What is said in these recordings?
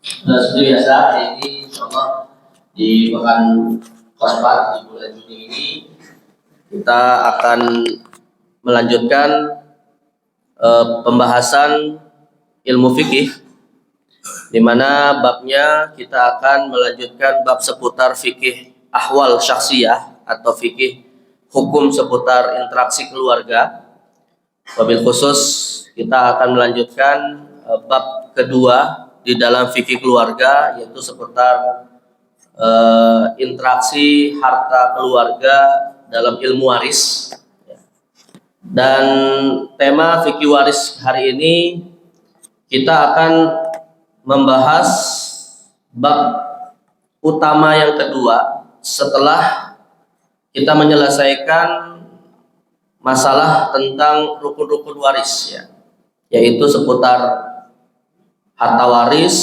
Nah, seperti biasa, hari ini insyaallah di pekan keempat di bulan Juni ini kita akan melanjutkan pembahasan ilmu fikih, di mana babnya kita akan melanjutkan bab seputar fikih ahwal syakhsiyah atau fikih hukum seputar interaksi keluarga. Wabil khusus kita akan melanjutkan bab kedua di dalam fikih keluarga, yaitu seputar interaksi harta keluarga dalam ilmu waris. Dan tema fikih waris hari ini kita akan membahas bab utama yang kedua setelah kita menyelesaikan masalah tentang rukun-rukun waris, ya, yaitu seputar harta waris,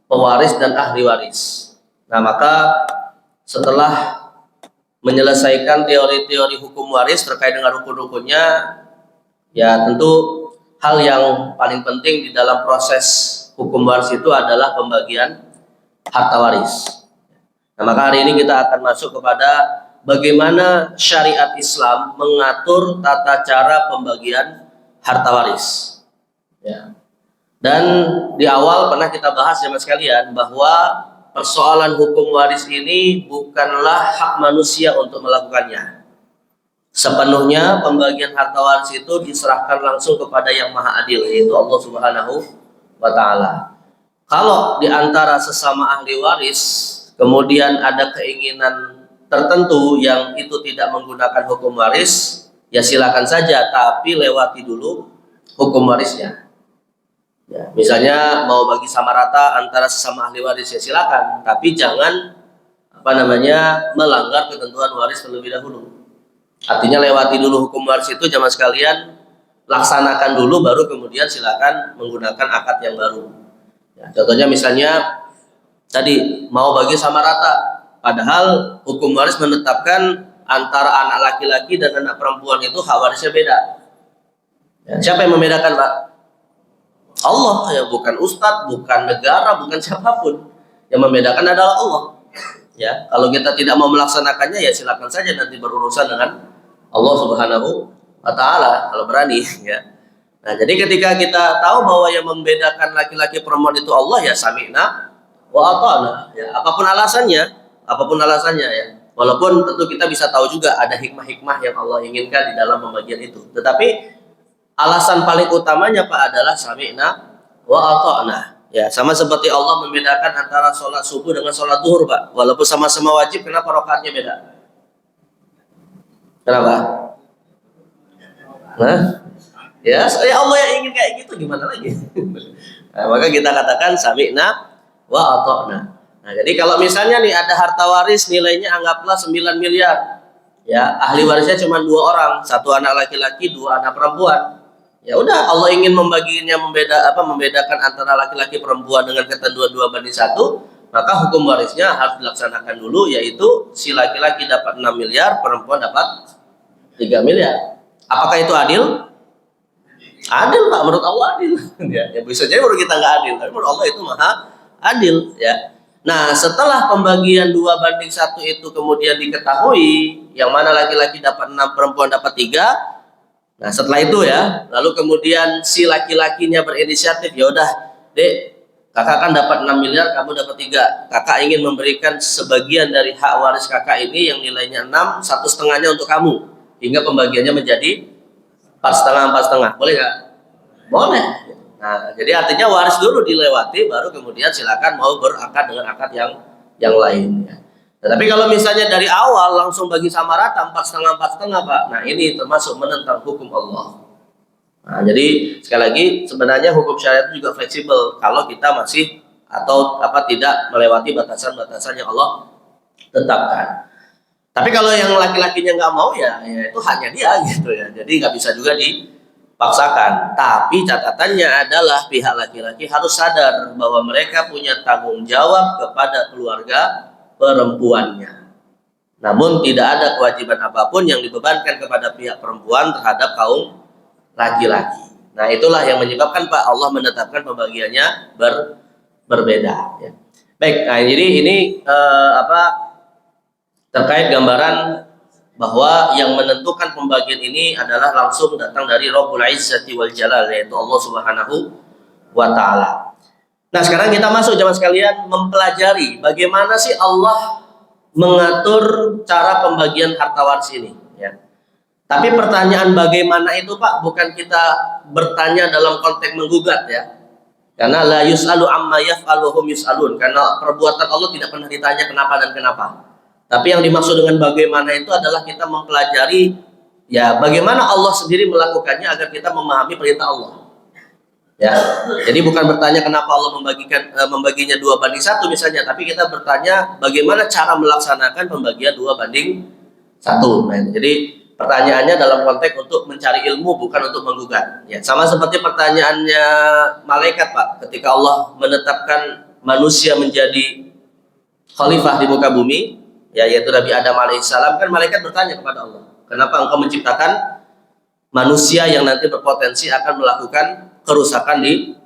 pewaris, dan ahli waris. Nah, maka setelah menyelesaikan teori-teori hukum waris terkait dengan rukun-rukunnya, ya tentu hal yang paling penting di dalam proses hukum waris itu adalah pembagian harta waris. Nah, maka hari ini kita akan masuk kepada bagaimana syariat Islam mengatur tata cara pembagian harta waris. Ya. Dan di awal pernah kita bahas ya mas sekalian, bahwa persoalan hukum waris ini bukanlah hak manusia untuk melakukannya. Sepenuhnya pembagian harta waris itu diserahkan langsung kepada yang maha adil, yaitu Allah Subhanahu wa Ta'ala. Kalau di antara sesama ahli waris kemudian ada keinginan tertentu yang itu tidak menggunakan hukum waris, ya silakan saja, tapi lewati dulu hukum warisnya. Ya, misalnya mau bagi sama rata antara sesama ahli waris, ya silakan, tapi jangan melanggar ketentuan waris terlebih dahulu. Artinya lewati dulu hukum waris itu, jamaah sekalian, laksanakan dulu, baru kemudian silakan menggunakan akad yang baru. Ya, contohnya misalnya tadi mau bagi sama rata, padahal hukum waris menetapkan antara anak laki-laki dan anak perempuan itu hak warisnya beda. Ya, siapa yang membedakan, Pak? Allah, ya, bukan ustadz, bukan negara, bukan siapapun. Yang membedakan adalah Allah. Ya, kalau kita tidak mau melaksanakannya, ya silakan saja nanti berurusan dengan Allah Subhanahu wa Ta'ala kalau berani, ya. Nah, jadi ketika kita tahu bahwa yang membedakan laki-laki perempuan itu Allah, ya sami'na wa ata'na, ya, apapun alasannya, ya. Walaupun tentu kita bisa tahu juga ada hikmah-hikmah yang Allah inginkan di dalam pembagian itu. Tetapi alasan paling utamanya, Pak, adalah sami'na wa ata'na. Ya, sama seperti Allah membedakan antara sholat subuh dengan sholat zuhur, Pak. Walaupun sama-sama wajib, kenapa rakaatnya beda? Kenapa? Nah, ya Allah yang ingin kayak gitu, gimana lagi? Nah, maka kita katakan sami'na wa ata'na. Nah, jadi kalau misalnya nih ada harta waris nilainya anggaplah 9 miliar. Ya, ahli warisnya cuma 2 orang, 1 anak laki-laki, 2 anak perempuan. Ya udah, Allah ingin membedakan antara laki-laki perempuan dengan ketentuan 2/1, maka hukum warisnya harus dilaksanakan dulu, yaitu si laki-laki dapat 6 miliar, perempuan dapat 3 miliar. Apakah itu adil? Adil, Pak, menurut Allah adil. Ya, bisa jadi menurut kita nggak adil, tapi menurut Allah itu maha adil, ya. Nah, setelah pembagian 2/1 itu kemudian diketahui, yang mana laki-laki dapat 6, perempuan dapat 3. Nah, setelah itu, ya, lalu kemudian si laki-lakinya berinisiatif, ya udah, Dek, kakak kan dapat 6 miliar, kamu dapat 3. Kakak ingin memberikan sebagian dari hak waris kakak ini yang nilainya 6, 1/2-nya untuk kamu, hingga pembagiannya menjadi 4/2. Boleh nggak? Boleh. Nah, jadi artinya waris dulu dilewati, baru kemudian silakan mau berakad dengan akad yang lain, ya. Nah, tapi kalau misalnya dari awal langsung bagi sama rata 4/2, Pak, nah ini termasuk menentang hukum Allah. Nah, jadi sekali lagi sebenarnya hukum syariat itu juga fleksibel kalau kita masih atau tidak melewati batasan-batasan yang Allah tetapkan. Tapi kalau yang laki-lakinya nggak mau, ya itu haknya dia gitu, ya. Jadi nggak bisa juga dipaksakan. Tapi catatannya adalah pihak laki-laki harus sadar bahwa mereka punya tanggung jawab kepada keluarga perempuannya. Namun tidak ada kewajiban apapun yang dibebankan kepada pihak perempuan terhadap kaum laki-laki. Nah, itulah yang menyebabkan, Pak, Allah menetapkan pembagiannya berbeda. Ya. Baik, nah jadi ini terkait gambaran bahwa yang menentukan pembagian ini adalah langsung datang dari Rabbul Izzati wal Jalal, yaitu Allah Subhanahu wa Ta'ala. Nah, sekarang kita masuk jamaah sekalian mempelajari bagaimana sih Allah mengatur cara pembagian harta waris ini, ya. Tapi pertanyaan bagaimana itu, Pak, bukan kita bertanya dalam konteks menggugat, ya. Karena la yus'alu amma yaf'alu hum yus'alun, karena perbuatan Allah tidak pernah ditanya kenapa dan kenapa. Tapi yang dimaksud dengan bagaimana itu adalah kita mempelajari, ya, bagaimana Allah sendiri melakukannya agar kita memahami perintah Allah. Ya, jadi bukan bertanya kenapa Allah membaginya 2:1 misalnya, tapi kita bertanya bagaimana cara melaksanakan pembagian 2:1. Nah, jadi pertanyaannya dalam konteks untuk mencari ilmu, bukan untuk menggugat. Ya, sama seperti pertanyaannya malaikat, Pak, ketika Allah menetapkan manusia menjadi khalifah di muka bumi, ya, yaitu Nabi Adam alaihissalam, kan malaikat bertanya kepada Allah, kenapa engkau menciptakan manusia yang nanti berpotensi akan melakukan kerusakan di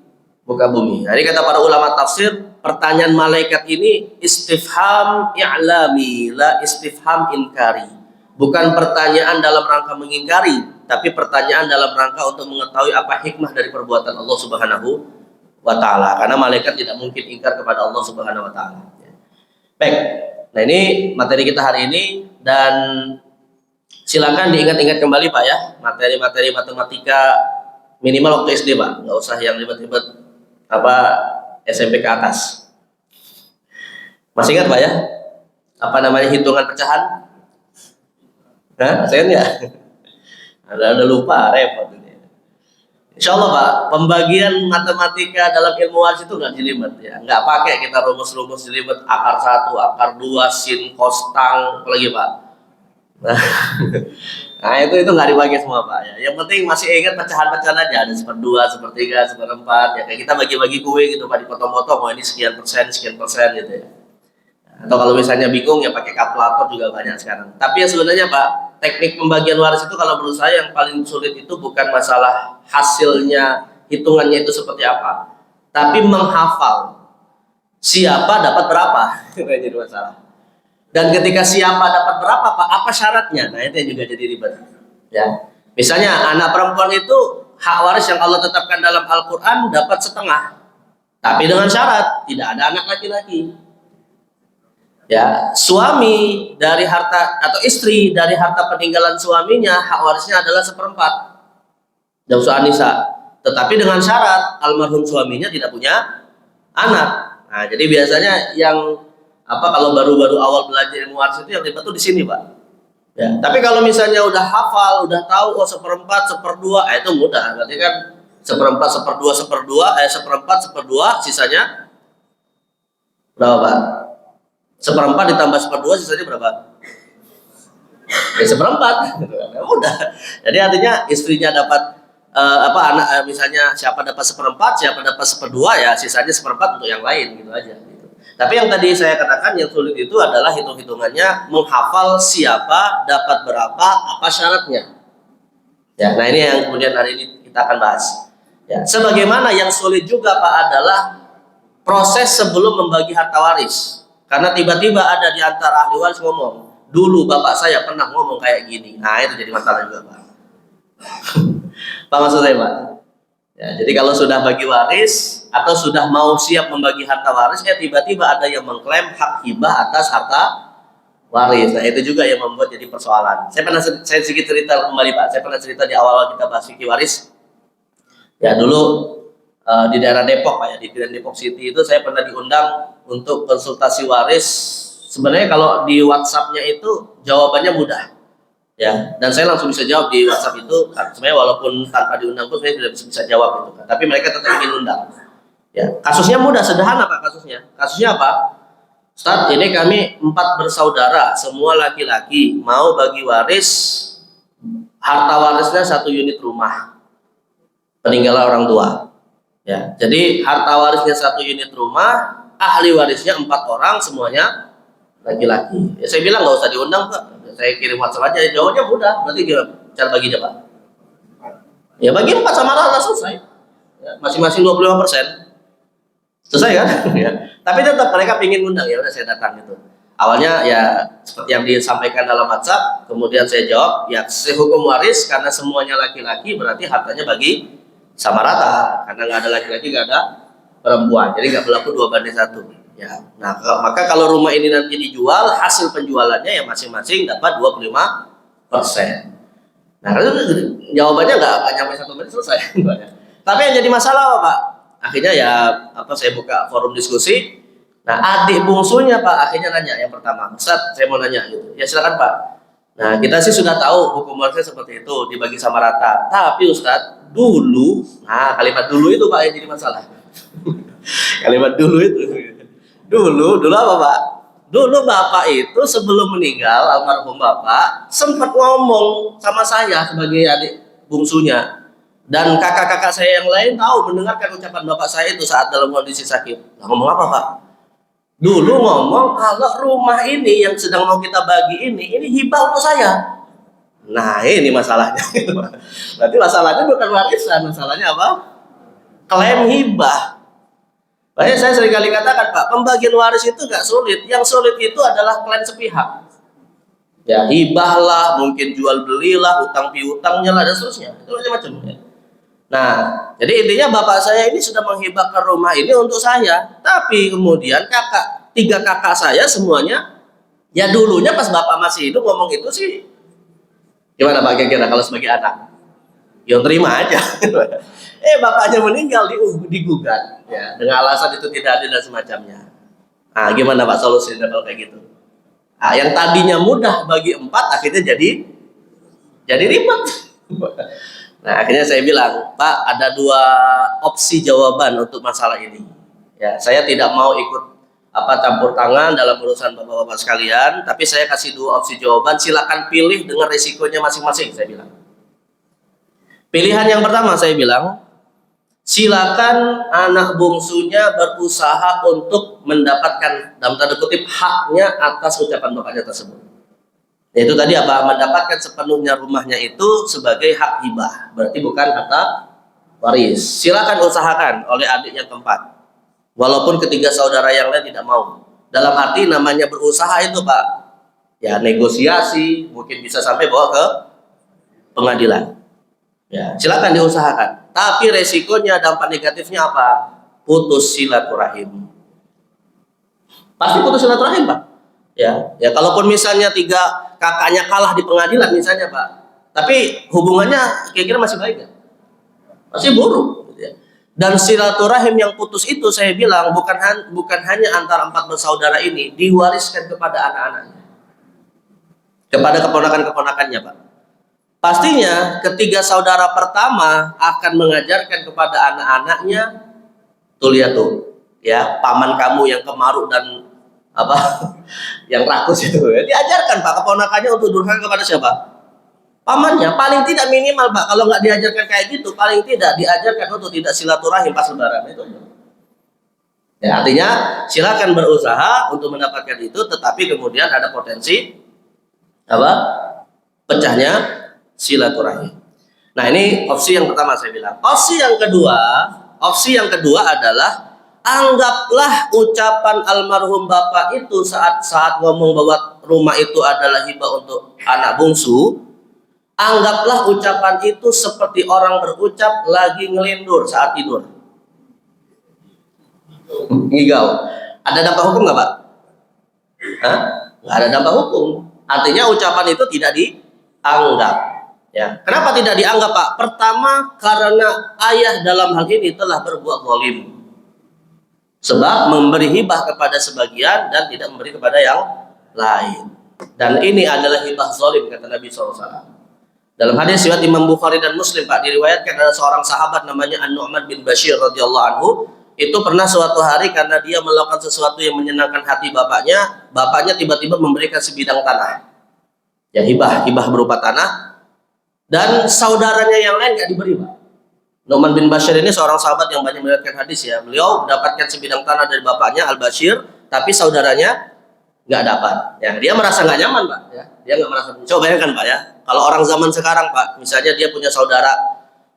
muka bumi. Jadi kata para ulama tafsir, pertanyaan malaikat ini istifham i'lami, la istifham inkari. Bukan pertanyaan dalam rangka mengingkari, tapi pertanyaan dalam rangka untuk mengetahui apa hikmah dari perbuatan Allah Subhanahu wa Ta'ala. Karena malaikat tidak mungkin ingkar kepada Allah Subhanahu wa Ta'ala. Baik, nah ini materi kita hari ini, dan silakan diingat-ingat kembali, Pak, ya, materi-materi matematika minimal waktu SD, Pak, nggak usah yang ribet-ribet SMP ke atas. Masih ingat, Pak, ya, apa namanya hitungan pecahan? Nah, saya ya ada lupa, repot ini. Insya Allah, Pak, pembagian matematika dalam ilmu waris itu nggak jelimet, ya, nggak pakai kita rumus-rumus jelimet akar 1, akar 2, sin, cos, tang, apalagi, Pak. Nah, itu nggak dibagi semua, Pak, ya. Yang penting masih ingat pecahan-pecahan aja, ada 1/2, 1/3, 1/4, ya, kayak kita bagi-bagi kue gitu, Pak, dipotong-potong, oh ini sekian persen gitu, ya. Atau kalau misalnya bingung, ya pakai kalkulator juga banyak sekarang. Tapi ya sebenarnya, Pak, teknik pembagian waris itu kalau menurut saya yang paling sulit itu bukan masalah hasilnya, hitungannya itu seperti apa, tapi menghafal siapa dapat berapa. Itu yang jadi masalah. Dan ketika siapa dapat berapa, Pak, apa syaratnya? Nah, itu yang juga jadi ribet. Ya, misalnya anak perempuan itu hak waris yang Allah tetapkan dalam Al-Quran dapat setengah, tapi dengan syarat tidak ada anak laki-laki. Ya, suami dari harta atau istri dari harta peninggalan suaminya hak warisnya adalah 1/4. Jauh An-Nisa. Tetapi dengan syarat almarhum suaminya tidak punya anak. Nah, jadi biasanya yang kalau baru-baru awal belajar ilmu waris itu yang ribet tuh di sini, Pak. Ya, tapi kalau misalnya udah hafal, udah tahu 1/4, 1/2, itu mudah. Berarti kan 1/4, 1/4, sisanya berapa, Pak? 1/4 ditambah 1/2 sisanya berapa? Ya 1/4. Mudah. Jadi artinya istrinya dapat misalnya siapa dapat 1/4, siapa dapat 1/2, ya sisanya 1/4 untuk yang lain, gitu aja. Tapi yang tadi saya katakan yang sulit itu adalah hitung-hitungannya, menghafal siapa dapat berapa, apa syaratnya. Ya, nah ini yang kemudian hari ini kita akan bahas. Ya, sebagaimana yang sulit juga, Pak, adalah proses sebelum membagi harta waris. Karena tiba-tiba ada di antara ahli waris ngomong, dulu bapak saya pernah ngomong kayak gini. Nah, itu jadi masalah juga, Pak. Pak, maksud saya, Pak? Ya, jadi kalau sudah bagi waris atau sudah mau siap membagi harta waris, tiba-tiba ada yang mengklaim hak hibah atas harta waris. Nah, itu juga yang membuat jadi persoalan. Saya sedikit cerita kembali, Pak. Saya pernah cerita di awal kita bahas fikih waris. Ya, dulu di daerah Depok, Pak, ya, di Grand Depok City itu saya pernah diundang untuk konsultasi waris. Sebenarnya kalau di WhatsApp-nya itu jawabannya mudah. Ya, dan saya langsung bisa jawab di WhatsApp itu. Sebenarnya walaupun tanpa diundang pun saya tidak bisa jawab itu, kan. Tapi mereka tetap ingin undang. Ya, kasusnya mudah, sederhana, Pak, kasusnya. Kasusnya apa? Ustaz, ini kami 4 bersaudara, semua laki-laki, mau bagi waris, harta warisnya 1 unit rumah peninggalan orang tua. Ya, jadi harta warisnya 1 unit rumah, ahli warisnya 4 orang, semuanya laki-laki. Ya, saya bilang nggak usah diundang, Pak. Saya kirim WhatsApp aja, jawabnya mudah. Berarti cara baginya, Pak? Ya bagi 4 sama rata selesai. Ya, masing-masing 25%. Selesai kan? Ya. Tapi tetap mereka ingin ngundang, ya udah saya datang gitu. Awalnya ya seperti yang disampaikan dalam WhatsApp, kemudian saya jawab, ya sehukum waris karena semuanya laki-laki berarti hartanya bagi sama rata, karena nggak ada laki-laki nggak ada perempuan, jadi nggak berlaku 2 banding 1. Ya, nah maka kalau rumah ini nanti dijual, hasil penjualannya ya masing-masing dapat 25%. Nah, jawabannya nggak nyampe 1 menit selesai. Tapi yang jadi masalah apa, Pak? Akhirnya ya saya buka forum diskusi. Nah, adik bungsunya Pak akhirnya nanya yang pertama, Ustaz, saya mau nanya gitu. Ya silakan Pak. Nah, kita sih sudah tahu hukum warisnya seperti itu, dibagi sama rata. Tapi Ustaz, dulu, nah kalimat dulu itu Pak yang jadi masalah. Kalimat dulu itu. Dulu apa Pak? Dulu Bapak itu sebelum meninggal, almarhum Bapak, sempat ngomong sama saya sebagai adik bungsunya. Dan kakak-kakak saya yang lain tahu mendengarkan ucapan Bapak saya itu saat dalam kondisi sakit. Nah, ngomong apa Pak? Dulu ngomong kalau rumah ini yang sedang mau kita bagi ini hibah untuk saya. Nah, ini masalahnya. Berarti masalahnya bukan warisan, masalahnya apa? Klaim hibah. Makanya saya sering kali katakan Pak, pembagian waris itu nggak sulit. Yang sulit itu adalah klaim sepihak. Ya, hibah lah, mungkin jual belilah, utang piutangnya lah, dan seterusnya. Itu macam-macam. Ya. Nah, jadi intinya bapak saya ini sudah menghibahkan rumah ini untuk saya. Tapi kemudian tiga kakak saya semuanya, ya dulunya pas bapak masih hidup ngomong itu sih, gimana Pak kira-kira kalau sebagai anak? Ya terima aja. Bapaknya meninggal digugat, ya dengan alasan itu tidak adil dan semacamnya. Nah, gimana Pak solusinya kalau kayak gitu? Nah, yang tadinya mudah bagi 4 akhirnya jadi ribet. Nah, akhirnya saya bilang, Pak, ada 2 opsi jawaban untuk masalah ini. Ya, saya tidak mau ikut campur tangan dalam urusan bapak-bapak sekalian, tapi saya kasih 2 opsi jawaban, silakan pilih dengan risikonya masing-masing, saya bilang. Pilihan yang pertama saya bilang, silakan anak bungsunya berusaha untuk mendapatkan dalam tanda kutip haknya atas ucapan bapaknya tersebut. Yaitu tadi apa? Mendapatkan sepenuhnya rumahnya itu sebagai hak hibah, berarti bukan harta waris. Silakan usahakan oleh adik yang keempat, walaupun ketiga saudara yang lain tidak mau. Dalam arti namanya berusaha itu Pak, ya negosiasi, mungkin bisa sampai bawa ke pengadilan. Ya, silakan diusahakan. Tapi resikonya, dampak negatifnya apa? Putus silaturahim. Pasti putus silaturahim Pak. Ya, kalaupun misalnya 3 kakaknya kalah di pengadilan misalnya Pak, tapi hubungannya kira-kira masih baik kan? Masih buruk. Gitu ya. Dan silaturahim yang putus itu saya bilang bukan hanya antara 4 bersaudara ini, diwariskan kepada anak-anaknya, kepada keponakan-keponakannya Pak. Pastinya ketiga saudara pertama akan mengajarkan kepada anak-anaknya, tuh lihat tuh, ya paman kamu yang kemaruk dan yang rakus itu, ya, diajarkan Pak keponakannya untuk durhaka kepada siapa? Pamannya. Paling tidak minimal Pak, kalau nggak diajarkan kayak gitu, paling tidak diajarkan untuk tidak silaturahim pas lebaran itu. Ya, artinya silakan berusaha untuk mendapatkan itu, tetapi kemudian ada potensi pecahnya silaturahim. Nah, ini opsi yang pertama saya bilang. Opsi yang kedua adalah anggaplah ucapan almarhum bapak itu saat ngomong bahwa rumah itu adalah hibah untuk anak bungsu. Anggaplah ucapan itu seperti orang berucap lagi ngelindur saat tidur. Ngigau. Ada dampak hukum nggak Pak? Nggak ada dampak hukum. Artinya ucapan itu tidak dianggap. Ya, kenapa tidak dianggap Pak? Pertama, karena ayah dalam hal ini telah berbuat zalim. Sebab memberi hibah kepada sebagian dan tidak memberi kepada yang lain. Dan ini adalah hibah zalim kata Nabi SAW. Dalam hadis riwayat Imam Bukhari dan Muslim Pak, diriwayatkan ada seorang sahabat namanya An-Nu'man bin Bashir radhiyallahu anhu. Itu pernah suatu hari karena dia melakukan sesuatu yang menyenangkan hati bapaknya tiba-tiba memberikan sebidang tanah. Ya, hibah berupa tanah. Dan saudaranya yang lain nggak diberi Pak. Nu'man bin Bashir ini seorang sahabat yang banyak meriwayatkan hadis ya. Beliau mendapatkan sebidang tanah dari bapaknya Al-Bashir, tapi saudaranya nggak dapat. Ya, dia merasa nggak nyaman Pak. Ya, dia nggak merasa. Coba bayangkan Pak ya, kalau orang zaman sekarang Pak, misalnya dia punya saudara,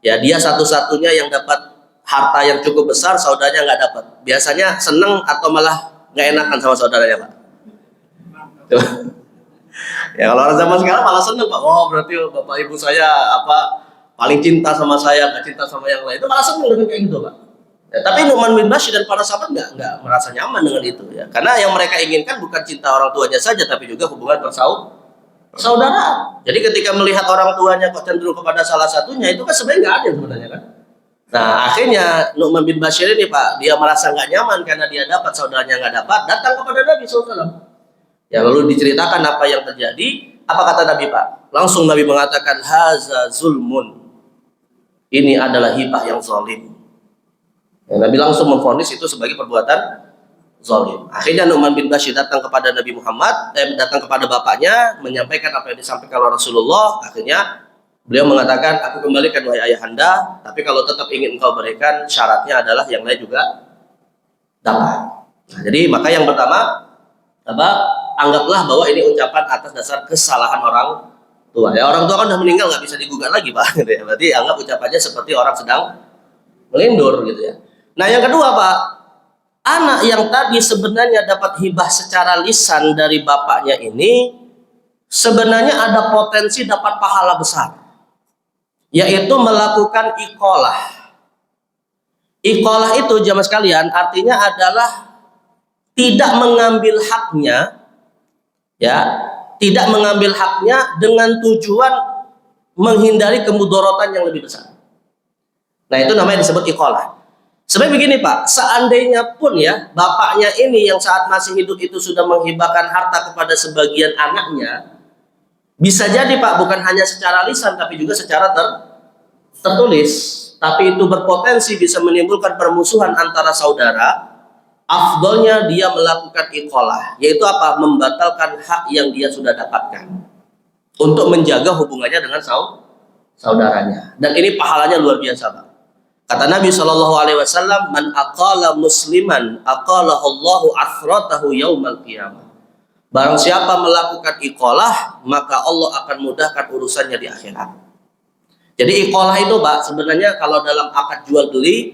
ya dia satu-satunya yang dapat harta yang cukup besar, saudaranya nggak dapat. Biasanya seneng atau malah nggak enakan sama saudaranya, Pak? Tuh. Ya kalau orang zaman sekarang malah seneng, Pak. Oh berarti bapak ibu saya paling cinta sama saya, nggak cinta sama yang lain. Itu malah seneng dengan kayak gitu, Pak. Ya, tapi Nu'man bin Bashir dan para sahabat nggak merasa nyaman dengan itu, ya. Karena yang mereka inginkan bukan cinta orang tuanya saja, tapi juga hubungan persaudaraan. Jadi ketika melihat orang tuanya kok cenderung kepada salah satunya, itu kan sebenarnya nggak adil sebenarnya kan. Nah akhirnya Nu'man bin Bashir ini, Pak, dia merasa nggak nyaman karena dia dapat, saudaranya nggak dapat, datang kepada Nabi SAW. Ya lalu diceritakan apa yang terjadi. Apa kata Nabi, Pak? Langsung Nabi mengatakan, haza zulmun. Ini adalah hibah yang zalim. Ya, Nabi langsung memvonis itu sebagai perbuatan zalim. Akhirnya Nu'man bin Bashir datang kepada Nabi Muhammad, datang kepada bapaknya, menyampaikan apa yang disampaikan oleh Rasulullah. Akhirnya beliau mengatakan, aku kembalikan wahai ayahanda, tapi kalau tetap ingin engkau berikan, syaratnya adalah yang lain juga dapat. Nah, jadi maka yang pertama, anggaplah bahwa ini ucapan atas dasar kesalahan orang tua. Ya orang tua kan sudah meninggal, nggak bisa digugat lagi, Pak. Berarti anggap ucapannya seperti orang sedang melindur gitu ya. Nah yang kedua, Pak, anak yang tadi sebenarnya dapat hibah secara lisan dari bapaknya ini sebenarnya ada potensi dapat pahala besar, yaitu melakukan iqolah. Iqolah itu jamaah sekalian artinya adalah tidak mengambil haknya, ya, tidak mengambil haknya dengan tujuan menghindari kemudorotan yang lebih besar. Nah itu namanya disebut iqolah. Sebenarnya begini, Pak, seandainya pun ya bapaknya ini yang saat masih hidup itu sudah menghibahkan harta kepada sebagian anaknya, bisa jadi, Pak, bukan hanya secara lisan tapi juga secara tertulis, tapi itu berpotensi bisa menimbulkan permusuhan antara saudara. Afdolnya dia melakukan iqolah, yaitu apa? Membatalkan hak yang dia sudah dapatkan untuk menjaga hubungannya dengan saudaranya. Dan ini pahalanya luar biasa, Pak. Kata Nabi SAW, man aqala musliman aqalahu Allahu athratahu yaumal qiyamah. Barang siapa melakukan iqolah, maka Allah akan mudahkan urusannya di akhirat. Jadi iqolah itu, Pak, sebenarnya kalau dalam akad jual beli,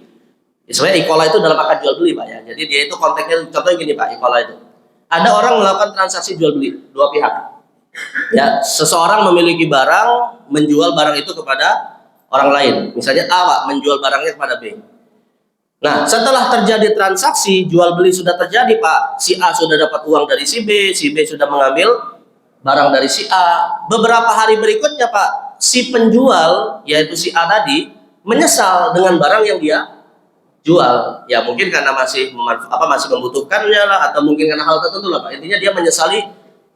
sebenarnya iqolah itu dalam akad jual beli, Pak, ya. Jadi dia itu konteksnya, contohnya gini, Pak, iqolah itu. Ada orang melakukan transaksi jual beli, dua pihak. Ya, seseorang memiliki barang, menjual barang itu kepada orang lain. Misalnya A, Pak, menjual barangnya kepada B. Nah, setelah terjadi transaksi jual beli sudah terjadi, Pak, si A sudah dapat uang dari si B sudah mengambil barang dari si A. Beberapa hari berikutnya, Pak, si penjual, yaitu si A tadi, menyesal dengan barang yang dia jual. Ya mungkin karena masih membutuhkannya lah, atau mungkin karena hal tertentu lah, Pak. Intinya dia menyesali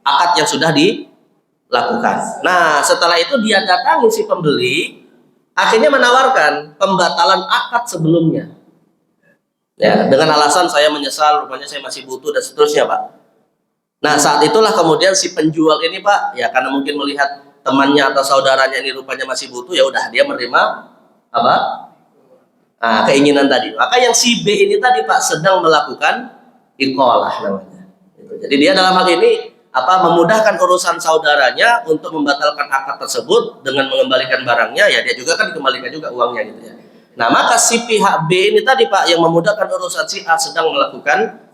akad yang sudah dilakukan. Nah, setelah itu dia datangi si pembeli, akhirnya menawarkan pembatalan akad sebelumnya. Ya, dengan alasan saya menyesal, rupanya saya masih butuh dan seterusnya, Pak. Nah, saat itulah kemudian si penjual ini, Pak, ya karena mungkin melihat temannya atau saudaranya ini rupanya masih butuh, ya udah dia menerima keinginan tadi. Maka yang si B ini tadi, Pak, sedang melakukan iqolah namanya. Jadi dia dalam hal ini memudahkan urusan saudaranya untuk membatalkan akad tersebut dengan mengembalikan barangnya, ya dia juga kan dikembalikan juga uangnya gitu ya. Nah, maka si pihak B ini tadi, Pak, yang memudahkan urusan si A sedang melakukan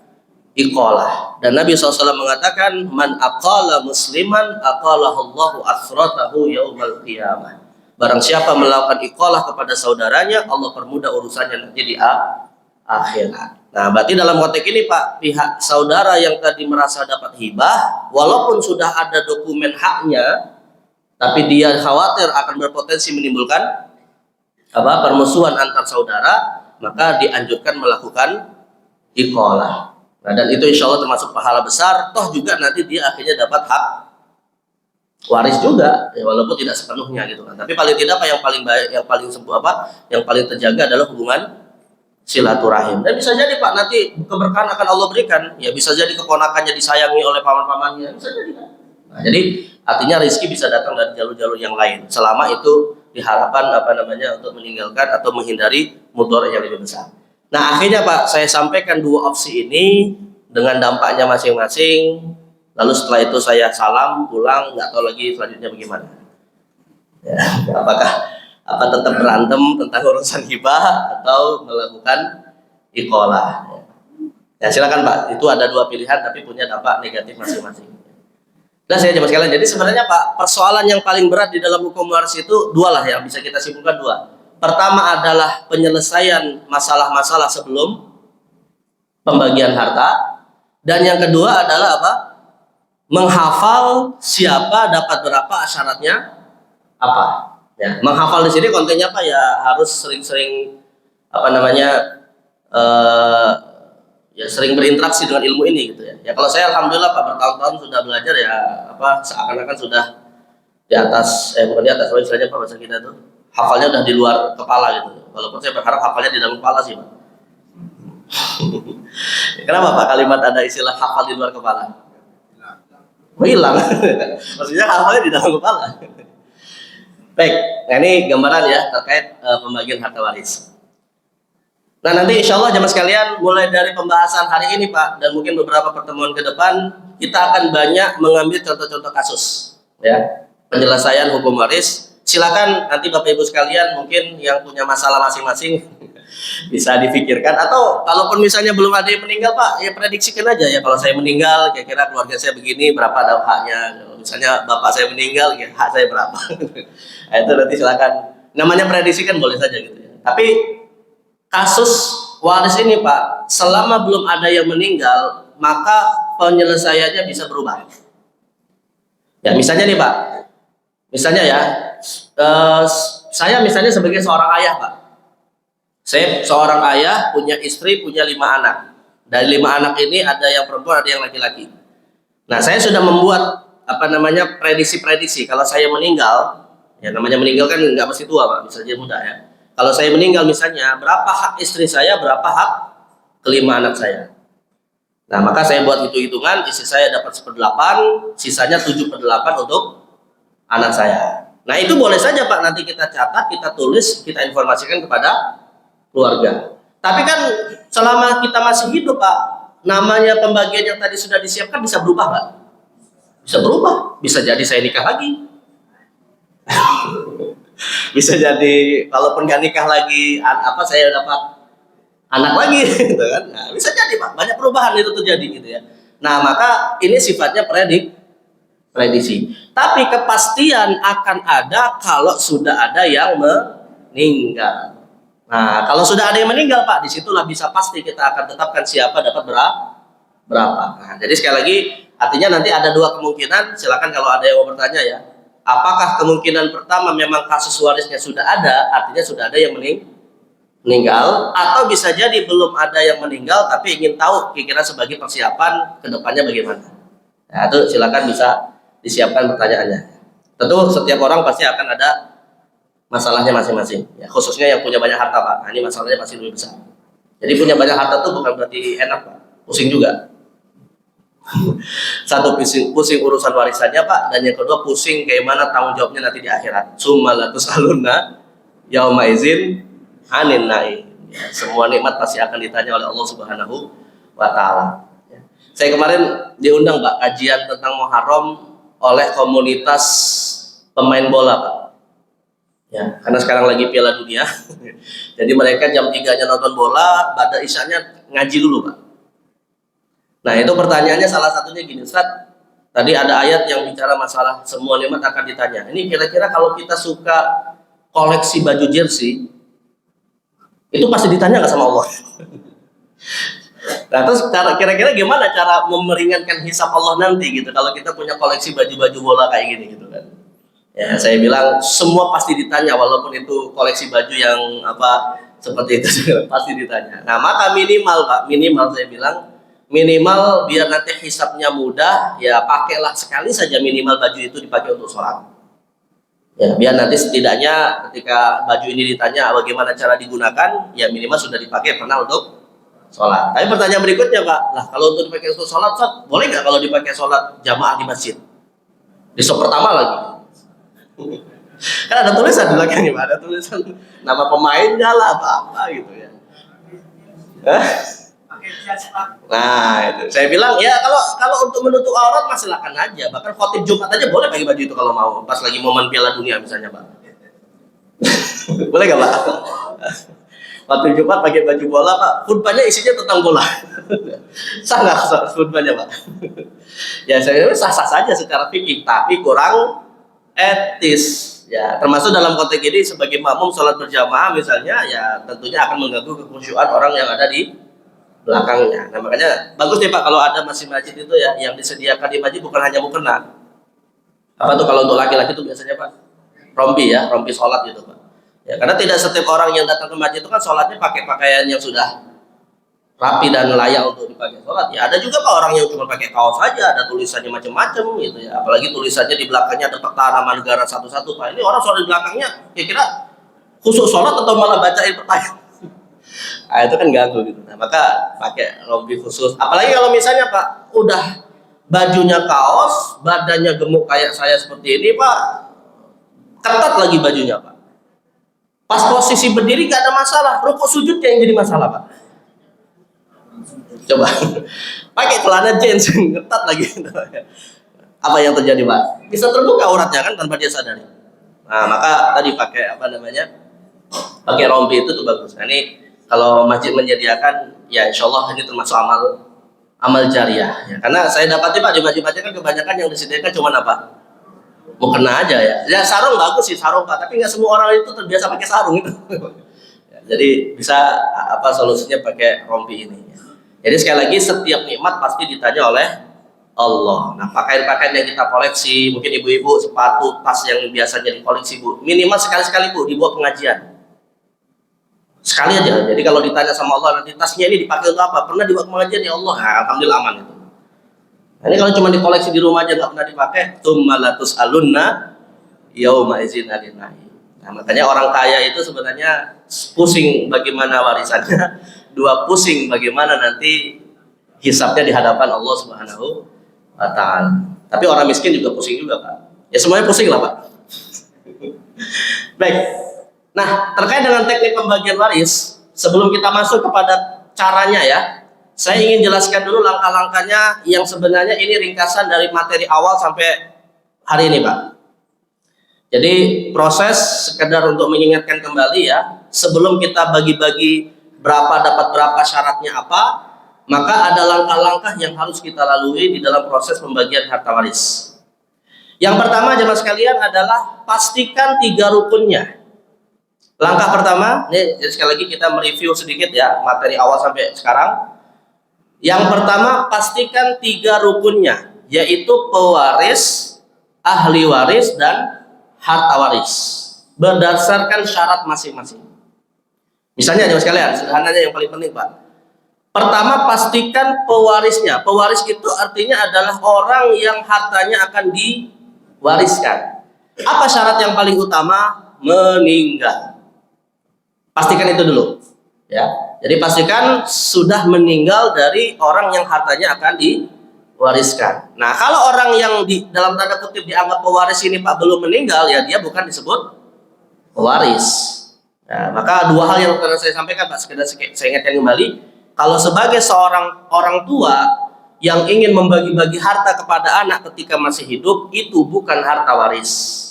iqolah. Dan Nabi SAW mengatakan, man aqala musliman aqalahullahu athratahu yaumal qiyamah. Barang siapa melakukan iqolah kepada saudaranya, Allah permudah urusannya nanti di akhirat. Nah, berarti dalam konteks ini, Pak, pihak saudara yang tadi merasa dapat hibah, walaupun sudah ada dokumen haknya, tapi dia khawatir akan berpotensi menimbulkan permusuhan antar saudara, maka dianjurkan melakukan iqolah. Nah, dan itu insya Allah termasuk pahala besar. Toh juga nanti dia akhirnya dapat hak waris juga, ya, walaupun tidak sepenuhnya gitu kan. Tapi paling tidak yang paling baik, yang paling yang paling terjaga adalah hubungan silaturahim. Dan bisa jadi, Pak, nanti keberkahan akan Allah berikan. Ya bisa jadi keponakannya disayangi oleh paman-pamannya, bisa jadi kan. Nah, jadi artinya rezeki bisa datang dari jalur-jalur yang lain, selama itu diharapkan untuk meninggalkan atau menghindari mudarat yang lebih besar. Nah, akhirnya, Pak, saya sampaikan dua opsi ini dengan dampaknya masing-masing. Lalu setelah itu saya salam pulang, nggak tahu lagi selanjutnya bagaimana. Ya, apakah Apa tetap berantem tentang urusan hibah atau melakukan iqalah? Ya silakan Pak, itu ada dua pilihan tapi punya dampak negatif masing-masing. Jelas ya jemaah sekalian. Jadi sebenarnya Pak, persoalan yang paling berat di dalam hukum waris itu dua lah yang bisa kita simpulkan dua. Pertama adalah penyelesaian masalah-masalah sebelum pembagian harta, dan yang kedua adalah apa? Menghafal siapa dapat berapa, syaratnya apa. Ya, menghafal di sini kontennya apa ya, harus sering-sering apa namanya ya sering berinteraksi dengan ilmu ini gitu ya. Ya kalau saya alhamdulillah Pak bertahun-tahun sudah belajar ya, apa seakan-akan sudah di atas bukan di atas, apa istilahnya Pak bahasa kita tuh, hafalnya udah di luar kepala gitu. Walaupun saya berharap hafalnya di dalam kepala sih Pak. Kenapa Pak kalimat ada istilah hafal di luar kepala? Hilang. Maksudnya hafalnya di dalam kepala. Baik, nah ini gambaran ya terkait pembagian harta waris. Nah nanti insya Allah jemaah sekalian mulai dari pembahasan hari ini Pak, dan mungkin beberapa pertemuan ke depan kita akan banyak mengambil contoh-contoh kasus ya penyelesaian hukum waris. Silakan nanti Bapak Ibu sekalian mungkin yang punya masalah masing-masing bisa difikirkan, atau kalaupun misalnya belum ada yang meninggal Pak, ya prediksikan aja ya, kalau saya meninggal kira-kira keluarga saya begini, berapa ada haknya. Misalnya bapak saya meninggal, ya hak saya berapa. Nah, itu nanti silakan, namanya prediksikan boleh saja gitu ya. Tapi kasus waris ini Pak, selama belum ada yang meninggal maka penyelesaiannya bisa berubah. Ya misalnya nih Pak, misalnya ya saya misalnya sebagai seorang ayah Pak, saya seorang ayah, punya istri, punya 5 anak. Dari 5 anak ini ada yang perempuan, ada yang laki-laki. Nah, saya sudah membuat apa namanya prediksi-prediksi. Kalau saya meninggal, ya namanya meninggal kan nggak mesti tua Pak, bisa jadi muda ya. Kalau saya meninggal misalnya, berapa hak istri saya, berapa hak kelima anak saya. Nah, maka saya buat hitung-hitungan, istri saya dapat 1/8, sisanya 7/8 untuk anak saya. Nah, itu boleh saja Pak, nanti kita catat, kita tulis, kita informasikan kepada keluarga. Tapi kan selama kita masih hidup Pak, namanya pembagian yang tadi sudah disiapkan bisa berubah nggak? Bisa berubah, bisa jadi saya nikah lagi. Bisa jadi kalaupun nggak nikah lagi, apa saya dapat anak lagi, gitu kan? Nah, bisa jadi Pak, banyak perubahan itu terjadi gitu ya. Nah maka ini sifatnya prediksi. Tapi kepastian akan ada kalau sudah ada yang meninggal. Nah, kalau sudah ada yang meninggal Pak, disitulah bisa pasti kita akan tetapkan siapa dapat berapa. Nah, jadi sekali lagi, artinya nanti ada dua kemungkinan. Silakan kalau ada yang mau bertanya ya. Apakah kemungkinan pertama memang kasus warisnya sudah ada, artinya sudah ada yang meninggal, atau bisa jadi belum ada yang meninggal, tapi ingin tahu kira-kira sebagai persiapan kedepannya bagaimana. Nah, itu silakan bisa disiapkan pertanyaannya. Tentu setiap orang pasti akan ada masalahnya masing-masing, ya, khususnya yang punya banyak harta Pak. Nah, ini masalahnya pasti lebih besar. Jadi punya banyak harta itu bukan berarti enak Pak, pusing juga. Satu pusing urusan warisannya Pak, dan yang kedua pusing bagaimana tanggung jawabnya nanti di akhirat. Sumalatus aluna yauma izin anin naim. Ya, semua nikmat pasti akan ditanya oleh Allah Subhanahu wa Ta'ala. Ya. Saya kemarin diundang Pak kajian tentang Muharram oleh komunitas pemain bola Pak. Ya, karena sekarang lagi Piala Dunia. Jadi mereka jam 3-nya nonton bola, pada isyanya ngaji dulu Pak. Nah itu pertanyaannya salah satunya gini, Ustaz, tadi ada ayat yang bicara masalah semua nikmat akan ditanya. Ini kira-kira kalau kita suka koleksi baju jersey, itu pasti ditanya nggak sama Allah? Nah terus kira-kira gimana cara memeringankan hisab Allah nanti gitu, kalau kita punya koleksi baju-baju bola kayak gini gitu kan? Ya saya bilang semua pasti ditanya, walaupun itu koleksi baju yang apa seperti itu pasti ditanya. Nah maka minimal Pak, minimal saya bilang, minimal biar nanti hisabnya mudah, ya pakailah sekali saja minimal baju itu dipakai untuk sholat. Ya biar nanti setidaknya ketika baju ini ditanya bagaimana cara digunakan, ya minimal sudah dipakai pernah untuk sholat. Tapi pertanyaan berikutnya Pak, lah kalau untuk dipakai untuk sholat, boleh nggak kalau dipakai sholat jamaah di masjid? Di sop pertama lagi. Kan ada tulisan di belakangnya Pak, ada tulisan nama pemainnya lah apa-apa gitu ya. Nah itu saya bilang ya kalau untuk menutup aurat mah silakan aja, bahkan khotib Jumat aja boleh pakai baju itu kalau mau, pas lagi momen Piala Dunia misalnya Pak. Boleh nggak Pak? Waktu Jumat pakai baju bola Pak, khutbahnya isinya tentang bola. Sah nggak khutbahnya Pak? Ya saya sah-sah saja secara fikih, tapi kurang etis. Ya, termasuk dalam konteks ini sebagai makmum sholat berjamaah misalnya, ya tentunya akan mengganggu kekhusyuan orang yang ada di belakangnya. Nah makanya bagus nih Pak kalau ada masih masjid itu ya, yang disediakan di masjid bukan hanya mukena. Apa tuh kalau untuk laki-laki itu biasanya Pak? Rompi ya, rompi sholat gitu Pak. Ya karena tidak setiap orang yang datang ke masjid itu kan sholatnya pakai pakaian yang sudah rapi dan layak untuk dipakai sholat. Ya ada juga Pak orang yang cuma pakai kaos saja, ada tulisannya macam-macam gitu ya. Apalagi tulisannya di belakangnya ada peta nama negara satu-satu Pak. Ini orang sholat di belakangnya kira-kira khusus sholat atau malah bacain peta. Nah, itu kan ganggu gitu. Nah, maka pakai rompi khusus. Apalagi kalau misalnya Pak udah bajunya kaos, badannya gemuk kayak saya seperti ini Pak, ketat lagi bajunya Pak. Pas posisi berdiri gak ada masalah, rukuk sujudnya yang jadi masalah Pak. Coba pakai celana jeans ketat lagi. Apa yang terjadi Pak? Bisa terbuka uratnya kan tanpa dia sadari. Nah maka tadi pakai apa namanya? Pakai rompi itu tuh bagus. Nah, ini kalau masjid menyediakan, ya insya Allah ini termasuk amal jariah. Ya, karena saya dapati Pak di masjid-masjid kan kebanyakan yang disediakan cuma apa? Mukena aja ya. Ya sarung bagus sih sarung Pak, tapi nggak semua orang itu terbiasa pakai sarung itu. Ya, jadi bisa apa solusinya pakai rompi ini. Jadi sekali lagi setiap nikmat pasti ditanya oleh Allah. Nah pakaian-pakaian yang kita koleksi, mungkin ibu-ibu sepatu, tas yang biasanya dikoleksi Bu, minimal sekali-sekali Bu dibuat pengajian. Sekali aja. Jadi kalau ditanya sama Allah nanti tasnya ini dipakai untuk apa? Pernah dibuat pengajian ya Allah. Nah, alhamdulillah aman itu. Nah, ini kalau cuma dikoleksi di rumah aja nggak pernah dipakai, tummalatus alunna yauma izin alinahi. Nah makanya orang kaya itu sebenarnya pusing bagaimana warisannya. Dua pusing bagaimana nanti hisabnya di hadapan Allah Subhanahu wa Ta'ala. Tapi orang miskin juga pusing juga Pak. Ya semuanya pusing lah Pak. Baik. Nah terkait dengan teknik pembagian waris, sebelum kita masuk kepada caranya ya, saya ingin jelaskan dulu langkah-langkahnya yang sebenarnya ini ringkasan dari materi awal sampai hari ini Pak. Jadi proses sekedar untuk mengingatkan kembali ya, sebelum kita bagi-bagi berapa dapat berapa syaratnya apa, maka ada langkah-langkah yang harus kita lalui di dalam proses pembagian harta waris. Yang pertama jemaah sekalian adalah pastikan 3 rukunnya. Langkah pertama, jadi sekali lagi kita mereview sedikit ya materi awal sampai sekarang. Yang pertama pastikan 3 rukunnya, yaitu pewaris, ahli waris, dan harta waris berdasarkan syarat masing-masing. Misalnya jemaah sekalian, sederhananya yang paling penting Pak. Pertama pastikan pewarisnya. Pewaris itu artinya adalah orang yang hartanya akan diwariskan. Apa syarat yang paling utama? Meninggal. Pastikan itu dulu. Ya. Jadi pastikan sudah meninggal dari orang yang hartanya akan diwariskan. Nah kalau orang yang dalam tanda kutip dianggap pewaris ini Pak belum meninggal, ya dia bukan disebut pewaris. Nah, maka 2 hal yang pernah saya sampaikan Pak, sekedar saya ingatkan kembali. Kalau sebagai seorang orang tua yang ingin membagi-bagi harta kepada anak ketika masih hidup, itu bukan harta waris.